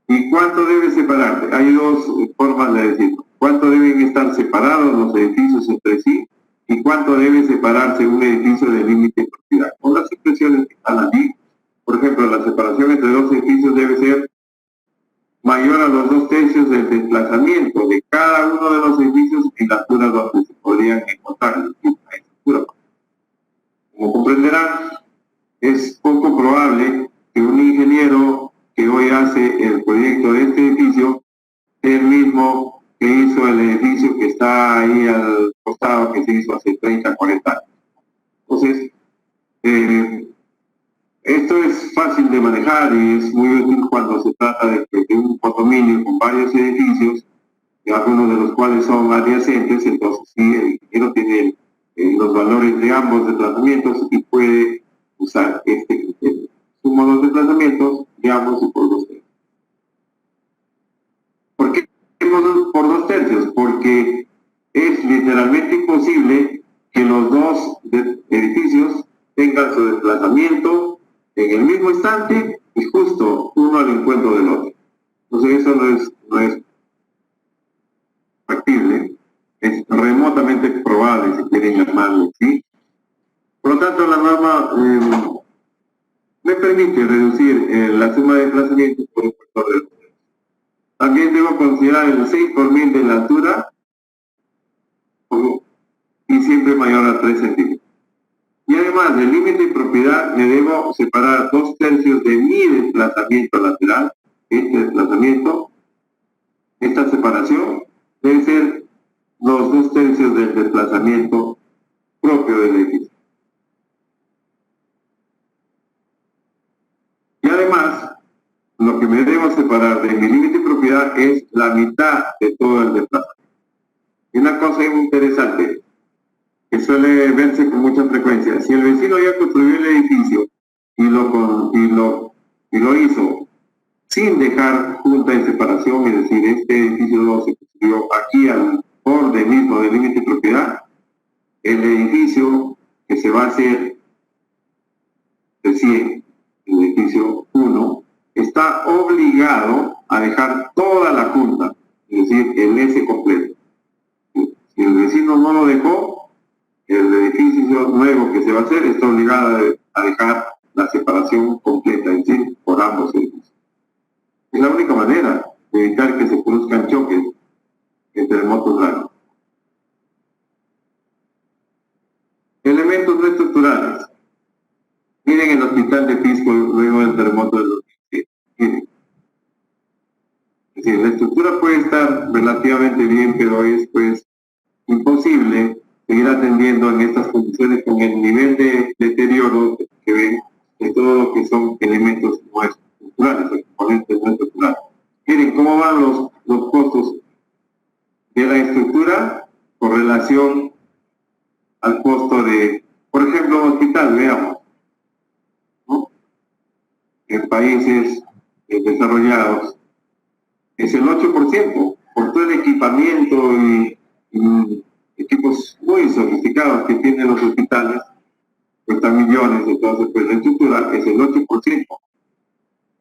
¿Y cuánto debe separarte? Hay dos formas de decirlo. ¿Cuánto deben estar separados los edificios entre sí? ¿Y cuánto debe separarse un edificio del límite de propiedad? Con las expresiones que están allí, por ejemplo, la separación entre dos edificios debe ser mayor a los 2/3 del desplazamiento de cada uno de los edificios en la altura donde se podrían encontrar. Como comprenderán, es poco probable que un ingeniero que hoy hace el proyecto de este edificio sea el mismo que hizo el edificio que está ahí al costado, que se hizo hace 30, 40 años. Entonces, esto es fácil de manejar y es muy útil cuando se trata de un condominio con varios edificios, algunos de los cuales son adyacentes. Entonces sí, el ingeniero tiene los valores de ambos desplazamientos y puede usar este criterio. Sumo los desplazamientos de ambos y por 2/3. ¿Por qué por 2/3? Porque es literalmente imposible que los dos edificios tengan su desplazamiento en el mismo instante y justo uno al encuentro del otro. Entonces eso no es factible, es remotamente probable, si quieren llamarlo así. Por lo tanto, la norma me permite reducir la suma de desplazamientos por un factor de 2. También debo considerar el 6 por 1000 de la altura y siempre mayor a 3 centímetros. Y además del límite de propiedad me debo separar 2/3 de mi desplazamiento lateral, este desplazamiento, esta separación debe ser los 2/3 del desplazamiento propio del edificio. Y además, lo que me debo separar de mi límite de propiedad es la mitad de todo el desplazamiento. Y una cosa interesante, que suele verse con mucha frecuencia, si el vecino ya construyó el edificio y lo hizo sin dejar junta de separación, es decir, este edificio no se construyó aquí al borde mismo del límite de propiedad, el edificio que se va a hacer recién, el edificio 1, está obligado a dejar toda la junta, es decir, el S completo. Si el vecino no lo dejó, el edificio nuevo que se va a hacer está obligado a dejar la separación completa, es decir, por ambos edificios. Es la única manera de evitar que se produzcan choques entre terremotos grandes. Elementos no estructurales. Miren el hospital de Pisco luego del terremoto del 2007. Miren. Es decir, la estructura puede estar relativamente bien, pero es pues imposible seguir atendiendo en estas condiciones con el nivel de deterioro que ven de todo lo que son elementos no estructurales, o componentes no estructurales. Miren cómo van los costos de la estructura con relación al costo de, por ejemplo, un hospital, veamos, ¿no? En países desarrollados es el 8%, por todo el equipamiento y equipos muy sofisticados que tienen los hospitales, cuestan millones, entonces pues la estructura es el 8%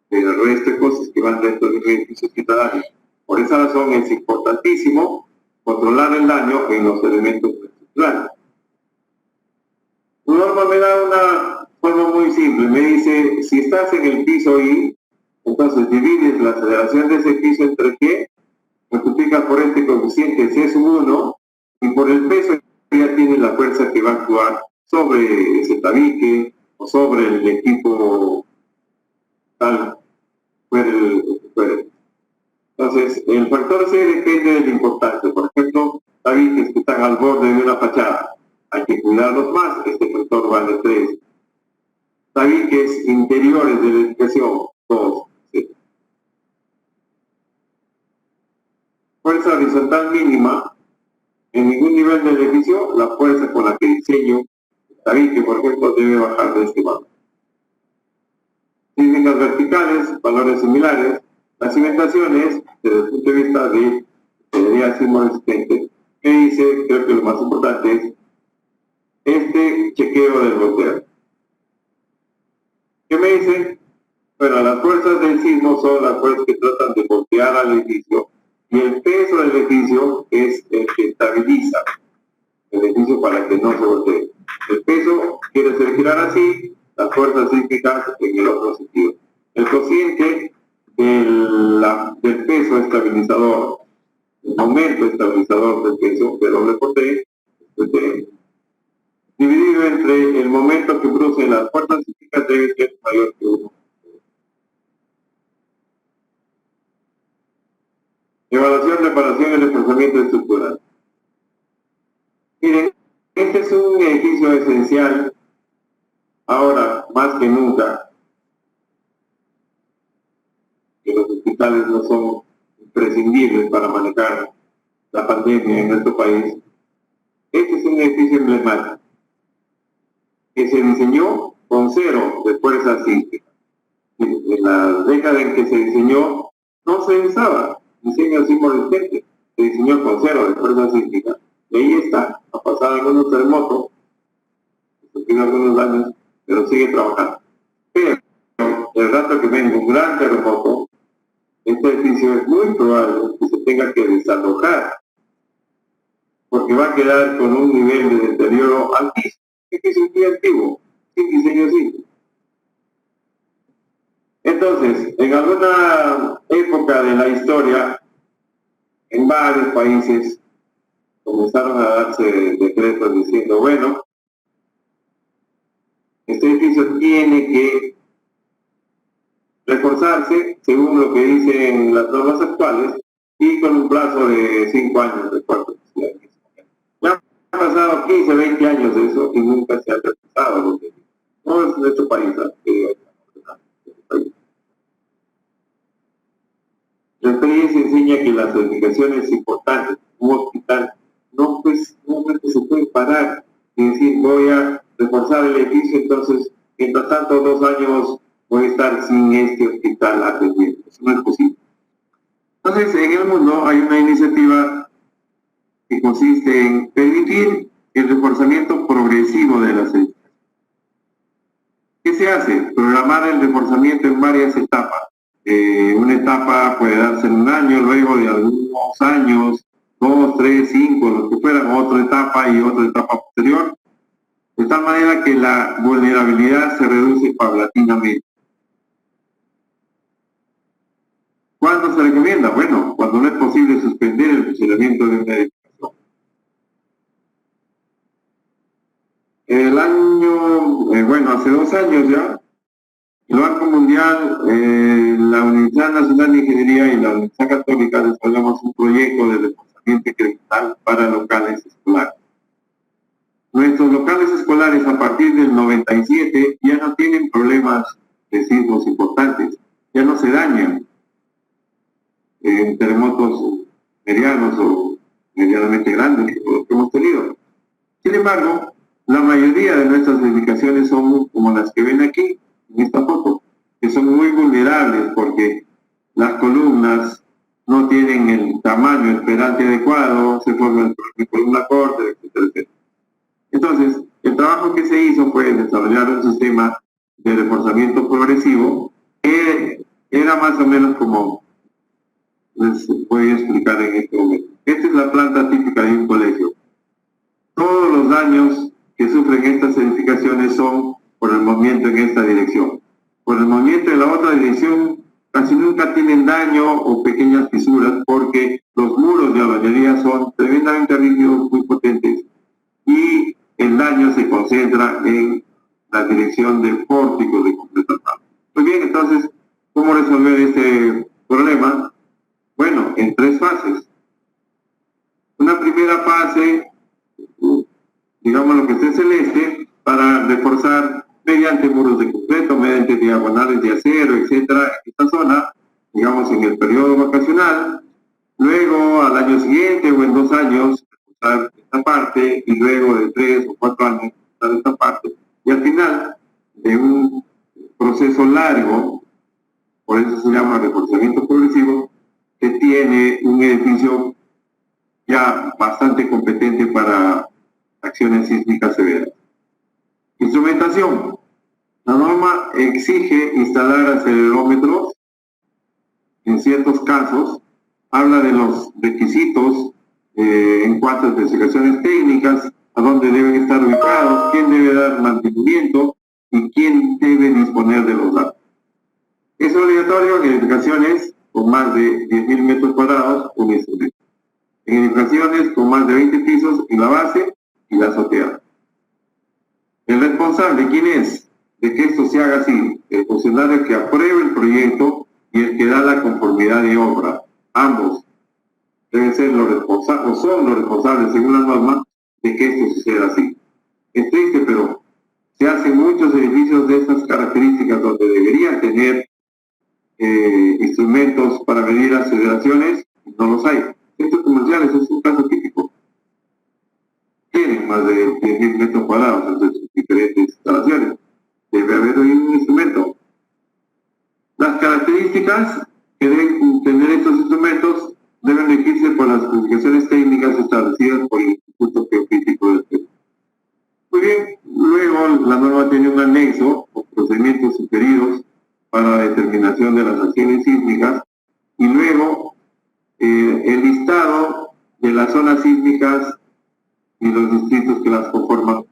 del resto de cosas que van dentro de los edificios hospitalarios. Por esa razón es importantísimo controlar el daño en los elementos estructurales. Una norma me da una forma muy simple, me dice, si estás en el piso I, entonces divides la aceleración de ese piso entre G, multiplicas por este coeficiente C sub 1, y por el peso ya tienes la fuerza que va a actuar sobre ese tabique o sobre el equipo tal fuera. Entonces, el factor C depende del importante. Por ejemplo, tabiques que están al borde de una fachada, hay que cuidarlos más, este factor vale 3. Tabiques interiores de la edificación, 2. ¿Sí? Fuerza horizontal mínima, en ningún nivel del edificio, la fuerza con la que diseño el tabique, por ejemplo, debe bajar de este valor. Sísmicas verticales, valores similares. Las cimentaciones, desde el punto de vista de ingeniería sismo resistente, que dice, creo que lo más importante es este chequeo del goteo. ¿Qué me dice? Bueno, las fuerzas del sismo son las fuerzas que tratan de voltear al edificio y el peso del edificio es el que estabiliza el edificio para que no se voltee. El peso quiere hacer girar así, las fuerzas sísmicas en el otro sentido. El cociente del peso estabilizador, el momento estabilizador del peso, de doble por T, dividido entre el momento que produce las fuerzas sísmicas debe ser mayor que 1. Evaluación, reparación y reforzamiento estructural. Miren, este es un edificio esencial ahora más que nunca, que los hospitales no son imprescindibles para manejar la pandemia en nuestro país. Este es un edificio emblemático que se diseñó con 0 de fuerza sísmica. En la década en que se diseñó no se usaba diseño sismo resistente, se diseñó con 0 de fuerza sísmica. Y ahí está, ha pasado algunos terremotos, sufrido algunos daños, pero sigue trabajando. Pero el rato que venga un gran terremoto, este edificio es muy probable que se tenga que desalojar, porque va a quedar con un nivel de deterioro altísimo. Es que es muy antiguo, sin diseño sísmico. Entonces, en alguna época de la historia, en varios países comenzaron a darse decretos diciendo, bueno, este edificio tiene que reforzarse según lo que dicen las normas actuales, y con un plazo de 5 años, recuerdo. Ya han pasado 15, 20 años de eso y nunca se ha realizado. No es nuestro país. La experiencia enseña que la certificación es importante. Un hospital no se puede parar y decir voy a reforzar el edificio, entonces mientras tanto 2 años voy a estar sin este hospital atendiendo. Eso no es posible. Entonces, en el mundo hay una iniciativa que consiste en permitir el reforzamiento progresivo de las edificaciones. ¿Qué se hace? Programar el reforzamiento en varias etapas. Una etapa puede darse en un año, luego de algunos años, 2, 3, 5, lo que fuera, otra etapa y otra etapa posterior, de tal manera que la vulnerabilidad se reduce paulatinamente. ¿Cuándo se recomienda? Bueno, cuando no es posible suspender el funcionamiento de una edificación. El año, hace 2 años ya, el Banco Mundial, la Universidad Nacional de Ingeniería y la Universidad Católica desarrollamos un proyecto de reforzamiento incremental para locales escolares. Nuestros locales escolares a partir del 97 ya no tienen problemas de sismos importantes, ya no se dañan en terremotos medianos o medianamente grandes que hemos tenido. Sin embargo, la mayoría de nuestras edificaciones son como las que ven aquí, en esta foto, que son muy vulnerables porque las columnas no tienen el tamaño esperante adecuado, se forman columna corta, etcétera, etcétera. Entonces, el trabajo que se hizo fue desarrollar un sistema de reforzamiento progresivo que era más o menos como les voy a explicar en este momento. Esta es la planta típica de un colegio. Todos los daños que sufren estas edificaciones son por el movimiento en esta dirección. Por el movimiento en la otra dirección casi nunca tienen daño o pequeñas fisuras porque los muros de albañilería son tremendamente rígidos, muy potentes y el daño se concentra en la dirección del pórtico de concreto armado. Muy bien, entonces, ¿cómo resolver este problema? Bueno, en 3 fases. Una primera fase, digamos lo que esté celeste, para reforzar mediante muros de concreto, mediante diagonales de acero, etcétera, en esta zona, digamos en el periodo vacacional. Luego, al año siguiente o en 2 años, reforzar esta parte, y luego de 3 o 4 años, reforzar esta parte. Y al final de un proceso largo, por eso se llama reforzamiento progresivo, que tiene un edificio ya bastante competente para acciones sísmicas severas. Instrumentación. La norma exige instalar acelerómetros en ciertos casos, habla de los requisitos en cuanto a especificaciones técnicas, a dónde deben estar ubicados, quién debe dar mantenimiento y quién debe disponer de los datos. Es obligatorio en edificaciones con más de 10.000 metros cuadrados un instrumento. En edificaciones con más de 20 pisos en la base y la azotea. El responsable, ¿quién es? De que esto se haga así, el funcionario que apruebe el proyecto y el que da la conformidad de obra. Ambos deben ser los responsables, o son los responsables según la norma, de que esto suceda así. Es triste, pero se hacen muchos edificios de estas características donde deberían tener instrumentos para medir aceleraciones, no los hay. Centros comerciales es un caso típico. Tienen más de 10.000 metros cuadrados entre sus diferentes instalaciones. Debe haber un instrumento. Las características que deben tener estos instrumentos deben regirse por las especificaciones técnicas establecidas por el Instituto Geofísico del Perú. Muy bien, luego la norma tiene un anexo o procedimientos sugeridos para la determinación de las acciones sísmicas y luego el listado de las zonas sísmicas y los distritos que las conforman.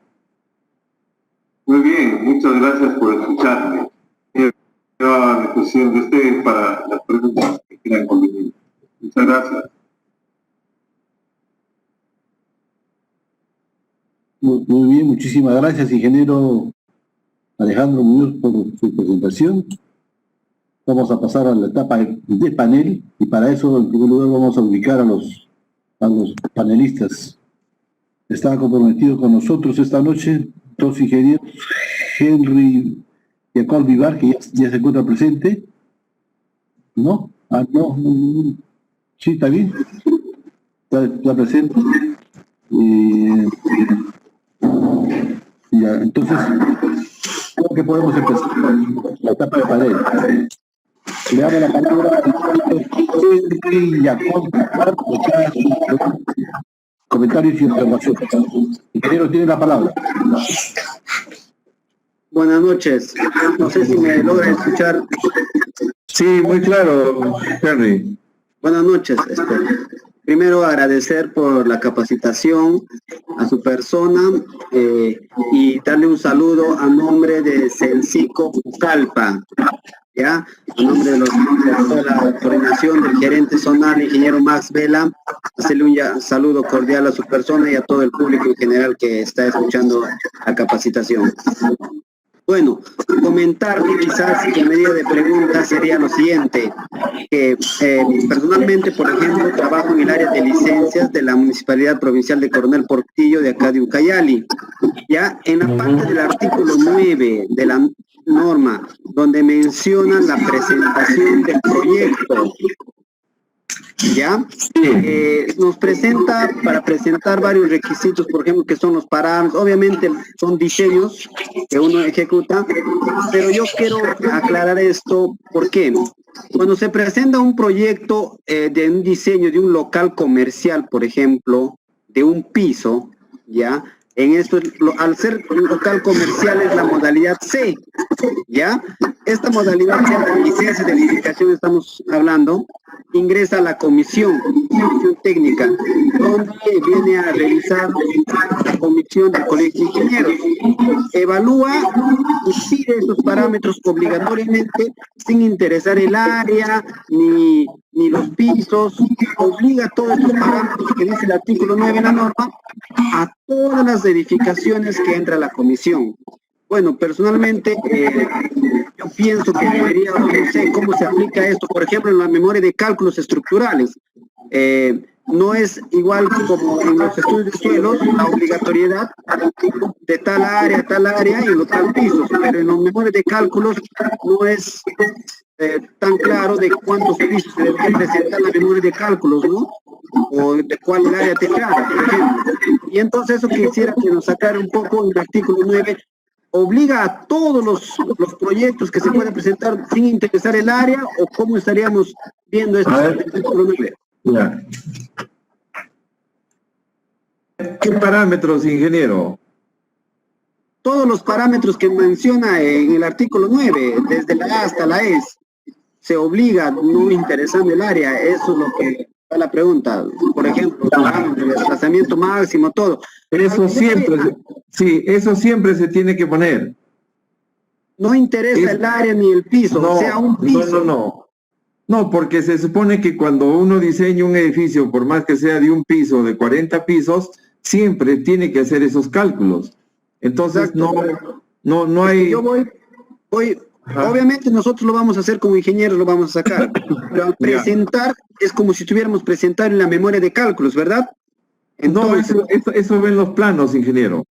Muy bien, muchas gracias por escucharme. Quedo a disposición de ustedes para las preguntas que quieran convenir. Muchas gracias. Muy bien, muchísimas gracias, ingeniero Alejandro Muñoz, por su presentación. Vamos a pasar a la etapa de panel y para eso en primer lugar vamos a ubicar a los panelistas. Está comprometido con nosotros esta noche dos ingenieros, Henry Jacob Vivar, que ya se encuentra presente. ¿No? Ah, no. Sí, está bien. Está presente. Ya, entonces, creo que podemos empezar con la etapa de panel. Le damos la palabra a Henry Jacob Vivar, comentarios y observaciones. Ingeniero, tiene la palabra. Buenas noches. No sé si me logra escuchar. Sí, muy claro, Henry. Buenas noches. Primero agradecer por la capacitación a su persona y darle un saludo a nombre de Sensico Pucallpa, ¿ya? A nombre de toda la coordinación del gerente zonal, ingeniero Max Vela, hacerle un saludo cordial a su persona y a todo el público en general que está escuchando la capacitación. Bueno, comentar quizás que a medida de preguntas sería lo siguiente, que personalmente, por ejemplo, trabajo en el área de licencias de la Municipalidad Provincial de Coronel Portillo de acá de Ucayali. Ya en la parte del artículo 9 de la norma, donde menciona la presentación del proyecto, ¿ya? Nos presenta para presentar varios requisitos, por ejemplo, que son los parámetros, obviamente son diseños que uno ejecuta, pero yo quiero aclarar esto, ¿por qué? Cuando se presenta un proyecto de un diseño de un local comercial, por ejemplo, de un piso, ¿ya? En esto, al ser un local comercial es la modalidad C, ¿ya? Esta modalidad C, la licencia de edificación estamos hablando, ingresa a la comisión técnica, donde viene a realizar la comisión del Colegio de Ingenieros. Evalúa y sigue esos parámetros obligatoriamente, sin interesar el área, ni los pisos, obliga todos estos parámetros que dice el artículo 9 de la norma a todas las edificaciones que entra a la comisión. Bueno, personalmente, yo pienso que debería, no sé cómo se aplica esto, por ejemplo, en la memoria de cálculos estructurales. No es igual como en los estudios de suelos, la obligatoriedad de tal área y los tal pisos, pero en los memorias de cálculos no es tan claro de cuántos pisos se debe presentar la memoria de cálculos, ¿no? O de cuál área teclada, por ejemplo. Y entonces eso quisiera que nos sacara un poco en el artículo 9, obliga a todos los proyectos que se pueden presentar sin interesar el área, o cómo estaríamos viendo esto en el artículo 9. Ya. ¿Qué parámetros, ingeniero? Todos los parámetros que menciona en el artículo 9, desde la A hasta la E, se obliga, no interesando el área. Eso es lo que va la pregunta. Por ejemplo, el desplazamiento máximo, todo. Eso siempre, sí, eso siempre se tiene que poner. No interesa el área ni el piso, No, sea un piso. No, porque se supone que cuando uno diseña un edificio, por más que sea de un piso, de 40 pisos, siempre tiene que hacer esos cálculos. Entonces, no hay... Yo voy obviamente nosotros lo vamos a hacer como ingenieros, lo vamos a sacar, pero al presentar es como si estuviéramos presentando en la memoria de cálculos, ¿verdad? Entonces, no, eso ven los planos, ingeniero.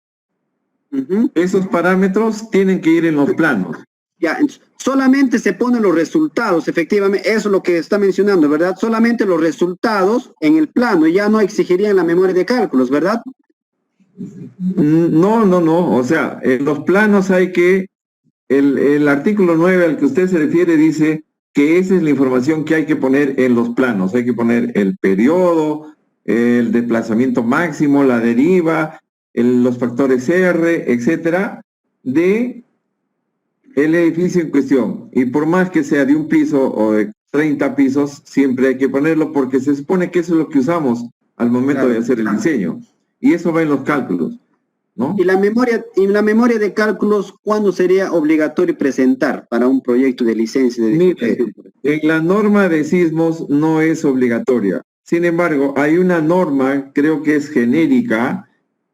Esos parámetros tienen que ir en los planos. Ya, solamente se ponen los resultados, efectivamente, eso es lo que está mencionando, ¿verdad? Solamente los resultados en el plano, ya no exigirían la memoria de cálculos, ¿verdad? No, o sea, en los planos hay que, el artículo 9 al que usted se refiere dice que esa es la información que hay que poner en los planos, hay que poner el periodo, el desplazamiento máximo, la deriva, los factores R, etcétera, de el edificio en cuestión. Y por más que sea de un piso o de 30 pisos, siempre hay que ponerlo porque se supone que eso es lo que usamos al momento de hacer el diseño. Y eso va en los cálculos, ¿no? Y la memoria de cálculos, ¿cuándo sería obligatorio presentar para un proyecto de licencia de edificación? En la norma de sismos no es obligatoria. Sin embargo, hay una norma, creo que es genérica,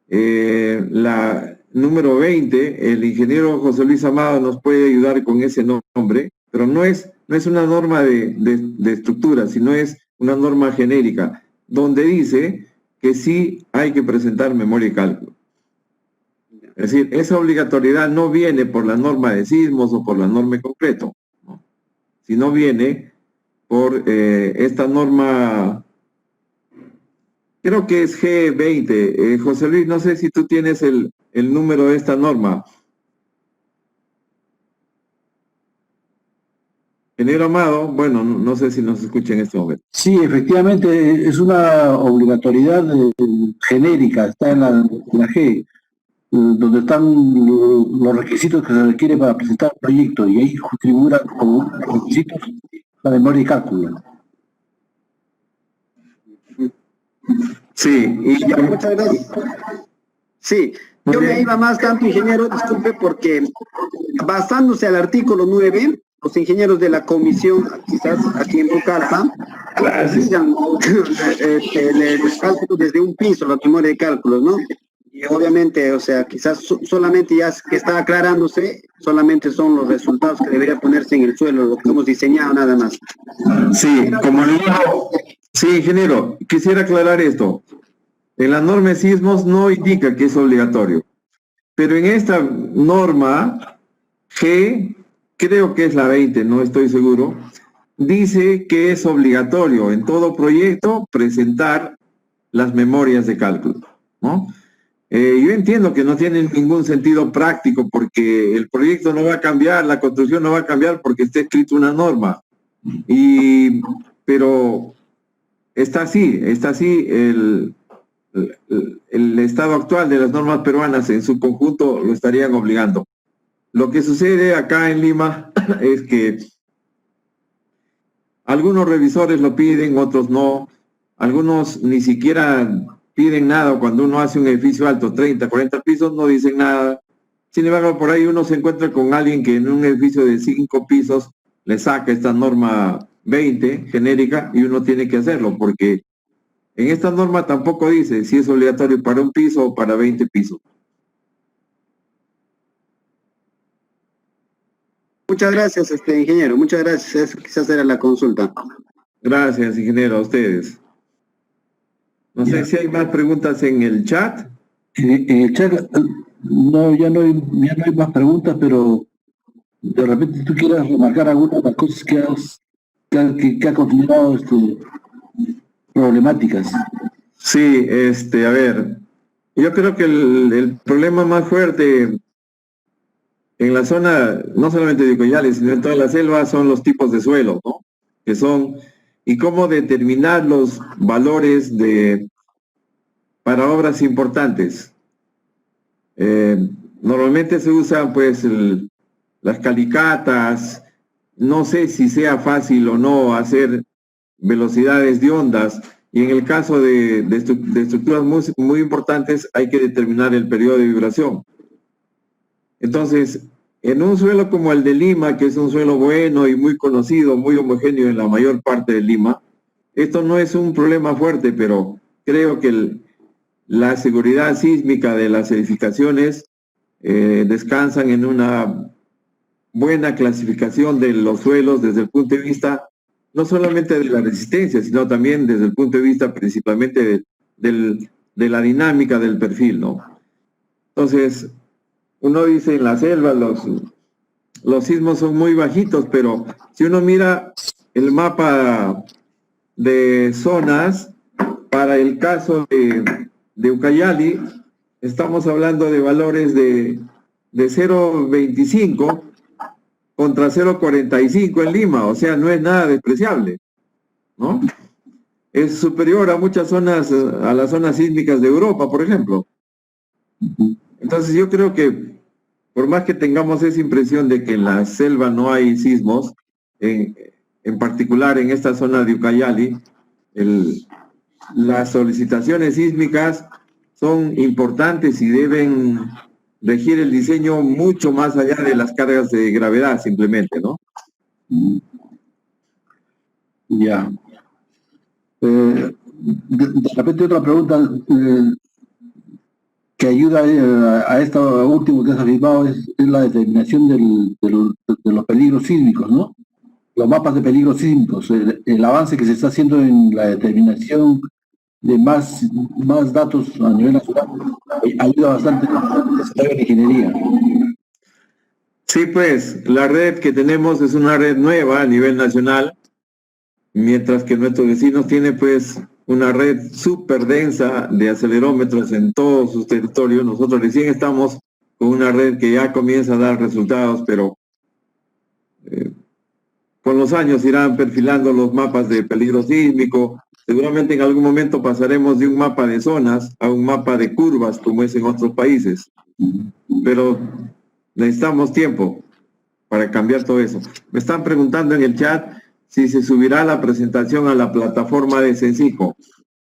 la número 20, el ingeniero José Luis Amado nos puede ayudar con ese nombre, pero no es no es una norma de estructura, sino es una norma genérica, donde dice que sí hay que presentar memoria y cálculo. Es decir, esa obligatoriedad no viene por la norma de sismos o por la norma en concreto, ¿no? Sino viene por esta norma, creo que es G20. José Luis, no sé si tú tienes el número de esta norma. Ingeniero Amado, bueno, no sé si nos escucha en este momento. Sí, efectivamente, es una obligatoriedad genérica, está en la G, donde están los requisitos que se requiere para presentar el proyecto, y ahí figura como requisitos la memoria y cálculo. Sí, y Ya, muchas gracias. Sí, yo me iba más tanto, ingeniero, disculpe, porque basándose al artículo 9, los ingenieros de la comisión, quizás aquí en Pucallpa, digan los cálculos desde un piso, la memoria de cálculos, ¿no? Y obviamente, o sea, quizás solamente ya que está aclarándose, solamente son los resultados que debería ponerse en el suelo, lo que hemos diseñado nada más. sí, como le digo, sí, ingeniero, quisiera aclarar esto. En la norma de sismos no indica que es obligatorio, pero en esta norma G, creo que es la 20, no estoy seguro, dice que es obligatorio en todo proyecto presentar las memorias de cálculo, ¿no? Yo entiendo que no tienen ningún sentido práctico porque el proyecto no va a cambiar, la construcción no va a cambiar porque está escrito una norma, pero está así el estado actual de las normas peruanas en su conjunto lo estarían obligando. Lo que sucede acá en Lima es que algunos revisores lo piden, otros no, algunos ni siquiera piden nada. Cuando uno hace un edificio alto, 30, 40 pisos, no dicen nada. Sin embargo, por ahí uno se encuentra con alguien que en un edificio de 5 pisos le saca esta norma 20 genérica y uno tiene que hacerlo porque en esta norma tampoco dice si es obligatorio para un piso o para 20 pisos. Muchas gracias, ingeniero, muchas gracias. Eso quizás era la consulta. Gracias, ingeniero, a ustedes. No sé si hay más preguntas en el chat. En el chat, no, ya no hay más preguntas, pero de repente tú quieras remarcar algunas de las cosas que ha considerado problemáticas. Sí, a ver, yo creo que el problema más fuerte en la zona, no solamente de Ucayali, sino en toda la selva, son los tipos de suelo, ¿no? Que son, y cómo determinar los valores para obras importantes. Normalmente se usan, pues, las calicatas. No sé si sea fácil o no hacer velocidades de ondas, y en el caso de estructuras muy, muy importantes hay que determinar el periodo de vibración. Entonces, en un suelo como el de Lima, que es un suelo bueno y muy conocido, muy homogéneo en la mayor parte de Lima, esto no es un problema fuerte, pero creo que la seguridad sísmica de las edificaciones descansan en una buena clasificación de los suelos desde el punto de vista no solamente de la resistencia, sino también desde el punto de vista principalmente de la dinámica del perfil, ¿no? Entonces, uno dice en la selva los sismos son muy bajitos, pero si uno mira el mapa de zonas, para el caso de Ucayali, estamos hablando de valores de 0.25 contra 0.45 en Lima, o sea, no es nada despreciable, ¿no? Es superior a muchas zonas, a las zonas sísmicas de Europa, por ejemplo. Entonces yo creo que por más que tengamos esa impresión de que en la selva no hay sismos, en particular en esta zona de Ucayali, las solicitaciones sísmicas son importantes y deben regir el diseño mucho más allá de las cargas de gravedad, simplemente, ¿no? Ya. De repente otra pregunta que ayuda a esto último que has afirmado es la determinación de los peligros sísmicos, ¿no? los mapas de peligros sísmicos, el avance que se está haciendo en la determinación de más datos a nivel nacional ayuda bastante en el desarrollo de la ingeniería. Sí, pues, la red que tenemos es una red nueva a nivel nacional, mientras que nuestros vecinos tienen, pues, una red súper densa de acelerómetros en todos sus territorios. Nosotros recién estamos con una red que ya comienza a dar resultados, pero con los años irán perfilando los mapas de peligro sísmico. Seguramente en algún momento pasaremos de un mapa de zonas a un mapa de curvas, como es en otros países. Pero necesitamos tiempo para cambiar todo eso. Me están preguntando en el chat si se subirá la presentación a la plataforma de Censico.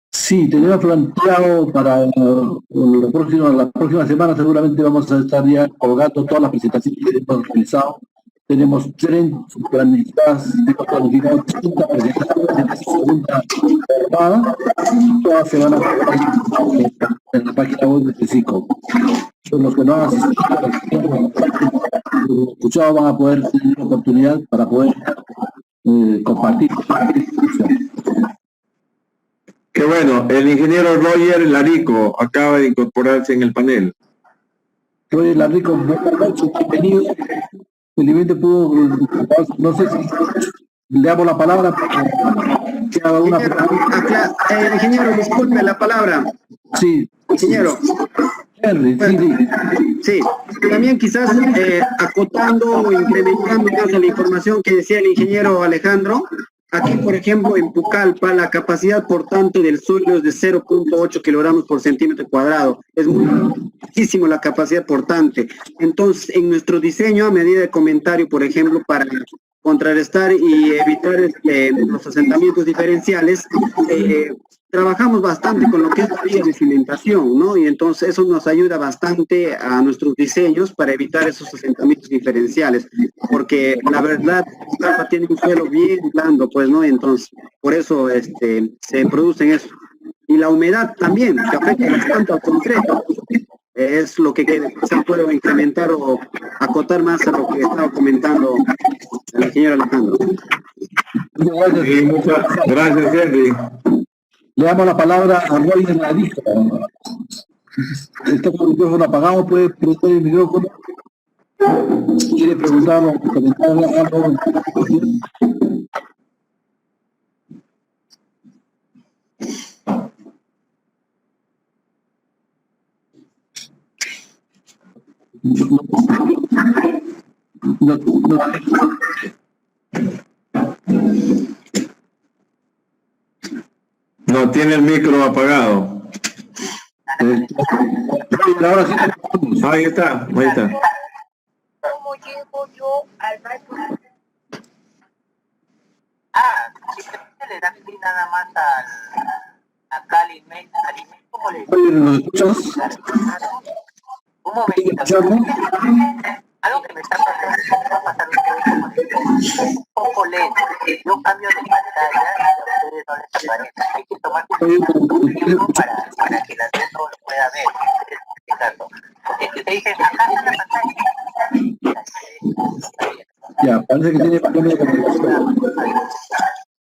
Sí, tenemos planteado para la próxima semana, seguramente vamos a estar ya colgando todas las presentaciones que hemos realizado. Tenemos 30 planificadas, hemos planificado 30 presentaciones en la segunda temporada, y todas se van a colgar en la página web de Censico. Los que no han asistido, los escuchados van a poder tener la oportunidad para poder compartir. Qué bueno, el ingeniero Roger Larico acaba de incorporarse en el panel. Roger Larico, bienvenido. Felizmente pudo, no sé si le damos la palabra para que haga una pregunta. Ingeniero, disculpe la palabra. Sí. Ingeniero. Henry, sí. También quizás acotando o incrementando más la información que decía el ingeniero Alejandro. Aquí, por ejemplo, en Pucallpa, la capacidad portante del suelo es de 0.8 kilogramos por centímetro cuadrado. Es muchísimo la capacidad portante. Entonces, en nuestro diseño, a medida de comentario, por ejemplo, para contrarrestar y evitar los asentamientos diferenciales, trabajamos bastante con lo que es la vía de cimentación, ¿no? Y entonces eso nos ayuda bastante a nuestros diseños para evitar esos asentamientos diferenciales, porque la verdad, Pucallpa tiene un suelo bien blando, pues, ¿no? Entonces, por eso se producen eso. Y la humedad también, que afecta bastante al concreto, es lo que se puede incrementar o acotar más a lo que estaba comentando el ingeniero Alejandro. Sí, muchas gracias, Henry. Le damos la palabra a Roger Larico. Está con el micrófono apagado, puede prender el micrófono. Si quiere preguntar o comentar algo. No, tiene el micro apagado. Ahora sí. Ahí está. ¿Cómo llego yo al maestro? Simplemente le da clic nada más acá al email, ¿cómo le digo? ¿Nos escuchas? Un momentito. Algo que me está pasando un poco lento. Yo cambio de pantalla y a ustedes no les aparece. Hay que tomar tiempo para que la red no lo pueda ver. Te dicen, acá está la pantalla. Ya, parece que tiene problema de comunicación.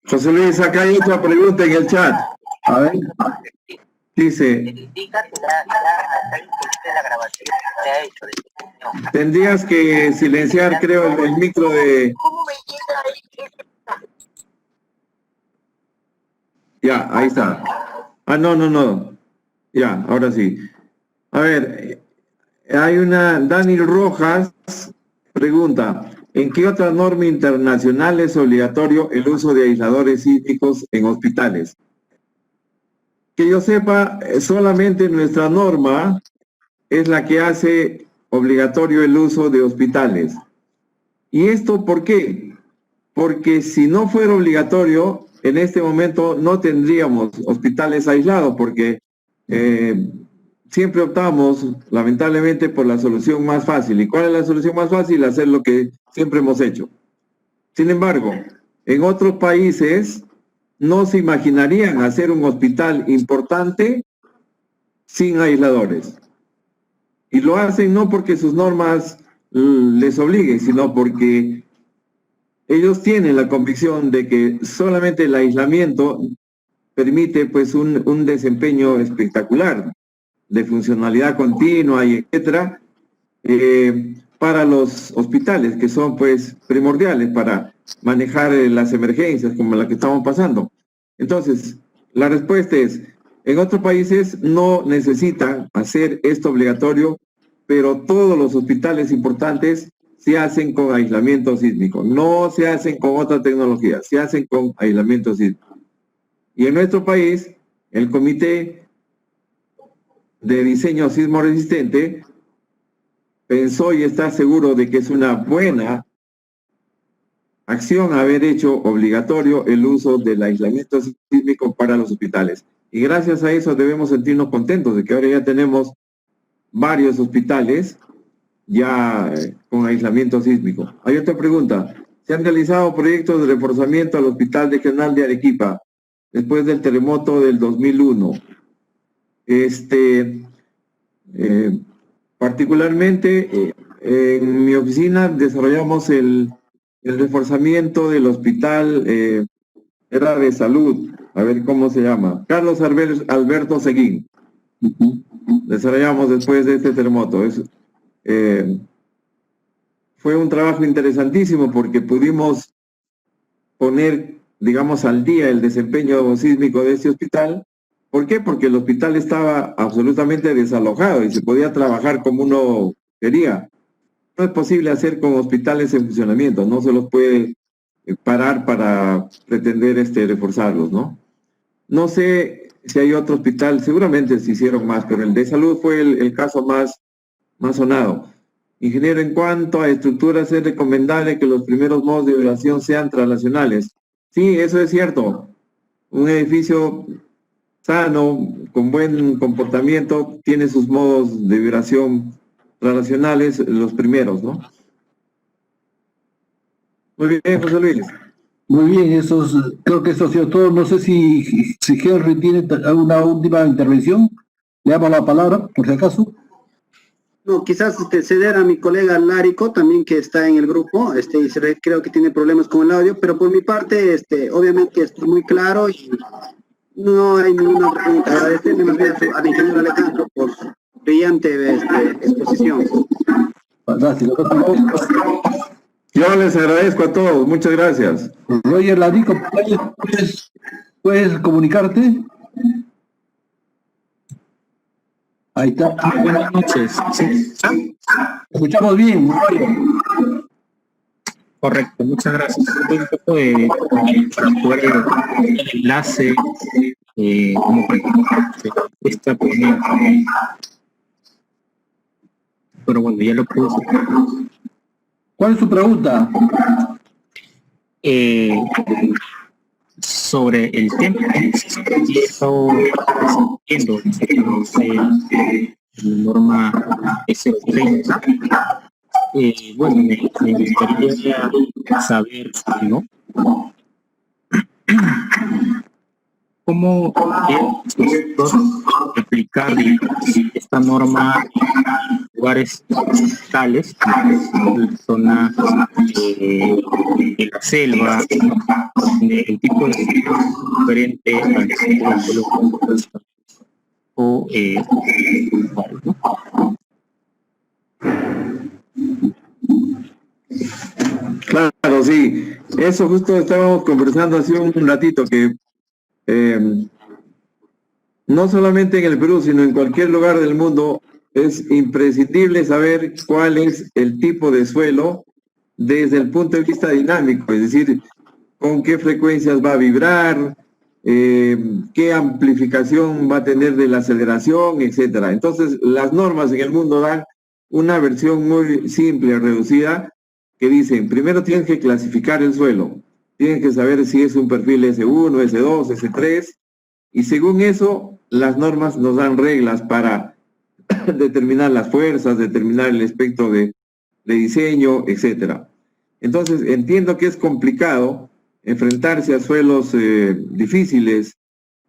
José Luis, acá hay otra pregunta en el chat. A ver. Dice, Indica que la grabación se ha hecho. tendrías que silenciar, creo, el micro de... ¿Cómo me llega ahí? Ya, ahí está. Ah, no. Ya, ahora sí. A ver, hay una... Dani Rojas pregunta, ¿en qué otra norma internacional es obligatorio el uso de aisladores sísmicos en hospitales? Que yo sepa, solamente nuestra norma es la que hace obligatorio el uso de hospitales. ¿Y esto por qué? Porque si no fuera obligatorio, en este momento no tendríamos hospitales aislados, porque siempre optamos, lamentablemente, por la solución más fácil. ¿Y cuál es la solución más fácil? Hacer lo que siempre hemos hecho. Sin embargo, en otros países no se imaginarían hacer un hospital importante sin aisladores. Y lo hacen no porque sus normas les obliguen, sino porque ellos tienen la convicción de que solamente el aislamiento permite pues un desempeño espectacular de funcionalidad continua y etcétera, para los hospitales, que son pues primordiales para manejar las emergencias como la que estamos pasando. Entonces, la respuesta es, en otros países no necesitan hacer esto obligatorio, pero todos los hospitales importantes se hacen con aislamiento sísmico, no se hacen con otra tecnología, se hacen con aislamiento sísmico. Y en nuestro país, el Comité de Diseño Sismo Resistente pensó y está seguro de que es una buena acción haber hecho obligatorio el uso del aislamiento sísmico para los hospitales. Y gracias a eso debemos sentirnos contentos de que ahora ya tenemos varios hospitales ya con aislamiento sísmico. Hay otra pregunta. ¿Se han realizado proyectos de reforzamiento al Hospital Regional de Arequipa después del terremoto del 2001? Particularmente en mi oficina desarrollamos el reforzamiento del hospital, era de salud, a ver cómo se llama, Carlos Alberto Seguín. Desarrollamos después de este terremoto. Fue un trabajo interesantísimo porque pudimos poner, digamos, al día el desempeño sísmico de este hospital. ¿Por qué? Porque el hospital estaba absolutamente desalojado y se podía trabajar como uno quería. No es posible hacer con hospitales en funcionamiento, no se los puede parar para pretender reforzarlos, ¿no? No sé si hay otro hospital, seguramente se hicieron más, pero el de salud fue el caso más sonado. Ingeniero, en cuanto a estructuras, es recomendable que los primeros modos de vibración sean traslacionales. Sí, eso es cierto. Un edificio sano, con buen comportamiento, tiene sus modos de vibración traslacionales, los primeros, ¿no? Muy bien, José Luis. Muy bien, creo que eso ha sido todo. No sé si Henry tiene alguna última intervención. Le damos la palabra, por si acaso. No, quizás ceder a mi colega Lárico, también que está en el grupo, creo que tiene problemas con el audio, pero por mi parte, obviamente estoy muy claro y no hay ninguna pregunta. Agradecerle más bien al ingeniero Alejandro por su brillante exposición. Fantástico. Yo les agradezco a todos, muchas gracias. Roger Lárico, ¿puedes comunicarte? Ahí está. Buenas noches. Sí. Escuchamos bien, Roger. Correcto, muchas gracias. Un poco para poder el enlace como esta ponencia. Pero bueno, ya lo puedo hacer. ¿Cuál es su pregunta? Sobre el tema que he estado viendo, la norma S30. Bueno, me gustaría saber, ¿no? ¿Cómo nosotros aplicar esta norma en lugares tales, en la zona de la selva, donde el tipo de selva es diferente al de la selva o ¿no? Claro, sí. Eso justo estábamos conversando hace un ratito, que no solamente en el Perú, sino en cualquier lugar del mundo, es imprescindible saber cuál es el tipo de suelo desde el punto de vista dinámico, es decir, con qué frecuencias va a vibrar, qué amplificación va a tener de la aceleración, etcétera. Entonces, las normas en el mundo dan una versión muy simple, reducida, que dicen, primero tienes que clasificar el suelo, tienes que saber si es un perfil S1, S2, S3, y según eso, las normas nos dan reglas para determinar las fuerzas, determinar el espectro de diseño, etcétera. Entonces, entiendo que es complicado enfrentarse a suelos difíciles,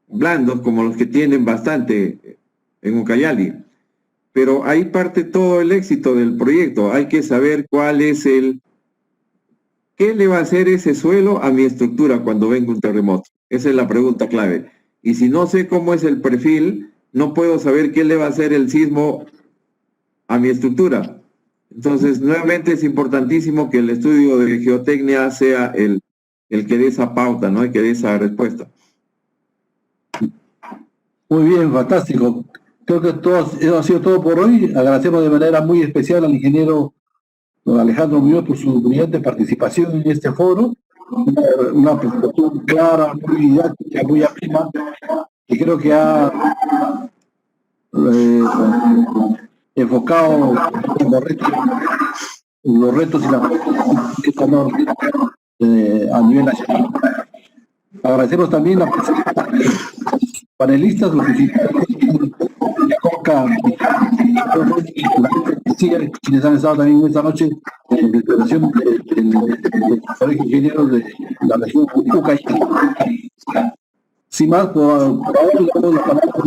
blandos, como los que tienen bastante en Ucayali. Pero ahí parte todo el éxito del proyecto. Hay que saber cuál es ¿qué le va a hacer ese suelo a mi estructura cuando venga un terremoto? Esa es la pregunta clave. Y si no sé cómo es el perfil, no puedo saber qué le va a hacer el sismo a mi estructura. Entonces, nuevamente es importantísimo que el estudio de geotecnia sea el que dé esa pauta, ¿no? El que dé esa respuesta. Muy bien, fantástico. Creo que eso ha sido todo por hoy. Agradecemos de manera muy especial al ingeniero don Alejandro Muñoz por su brillante participación en este foro. Una presentación clara, muy didáctica, muy amplia, y creo que ha enfocado los retos y la esta norma a nivel nacional. Agradecemos también a los panelistas, los de COCA, quienes han estado también esta noche en representación del Colegio de Ingenieros de la región Ucayali. Sin más, por ahora le damos la palabra al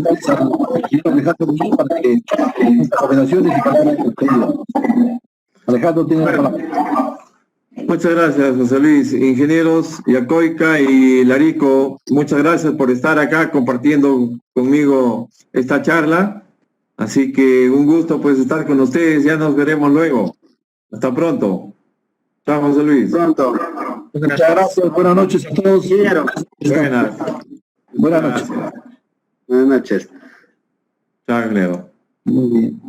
ingeniero Alejandro Muñoz para que las recomendaciones y palabras de despedida. Alejandro, tiene la palabra. Muchas gracias, José Luis. Ingenieros Yacoica y Larico, muchas gracias por estar acá compartiendo conmigo esta charla. Así que un gusto pues estar con ustedes. Ya nos veremos luego. Hasta pronto. Chao, José Luis. Pronto. Muchas gracias. Buenas noches a todos. Buenas. Buenas noches. Buenas noches. Chao, Leo. Muy bien.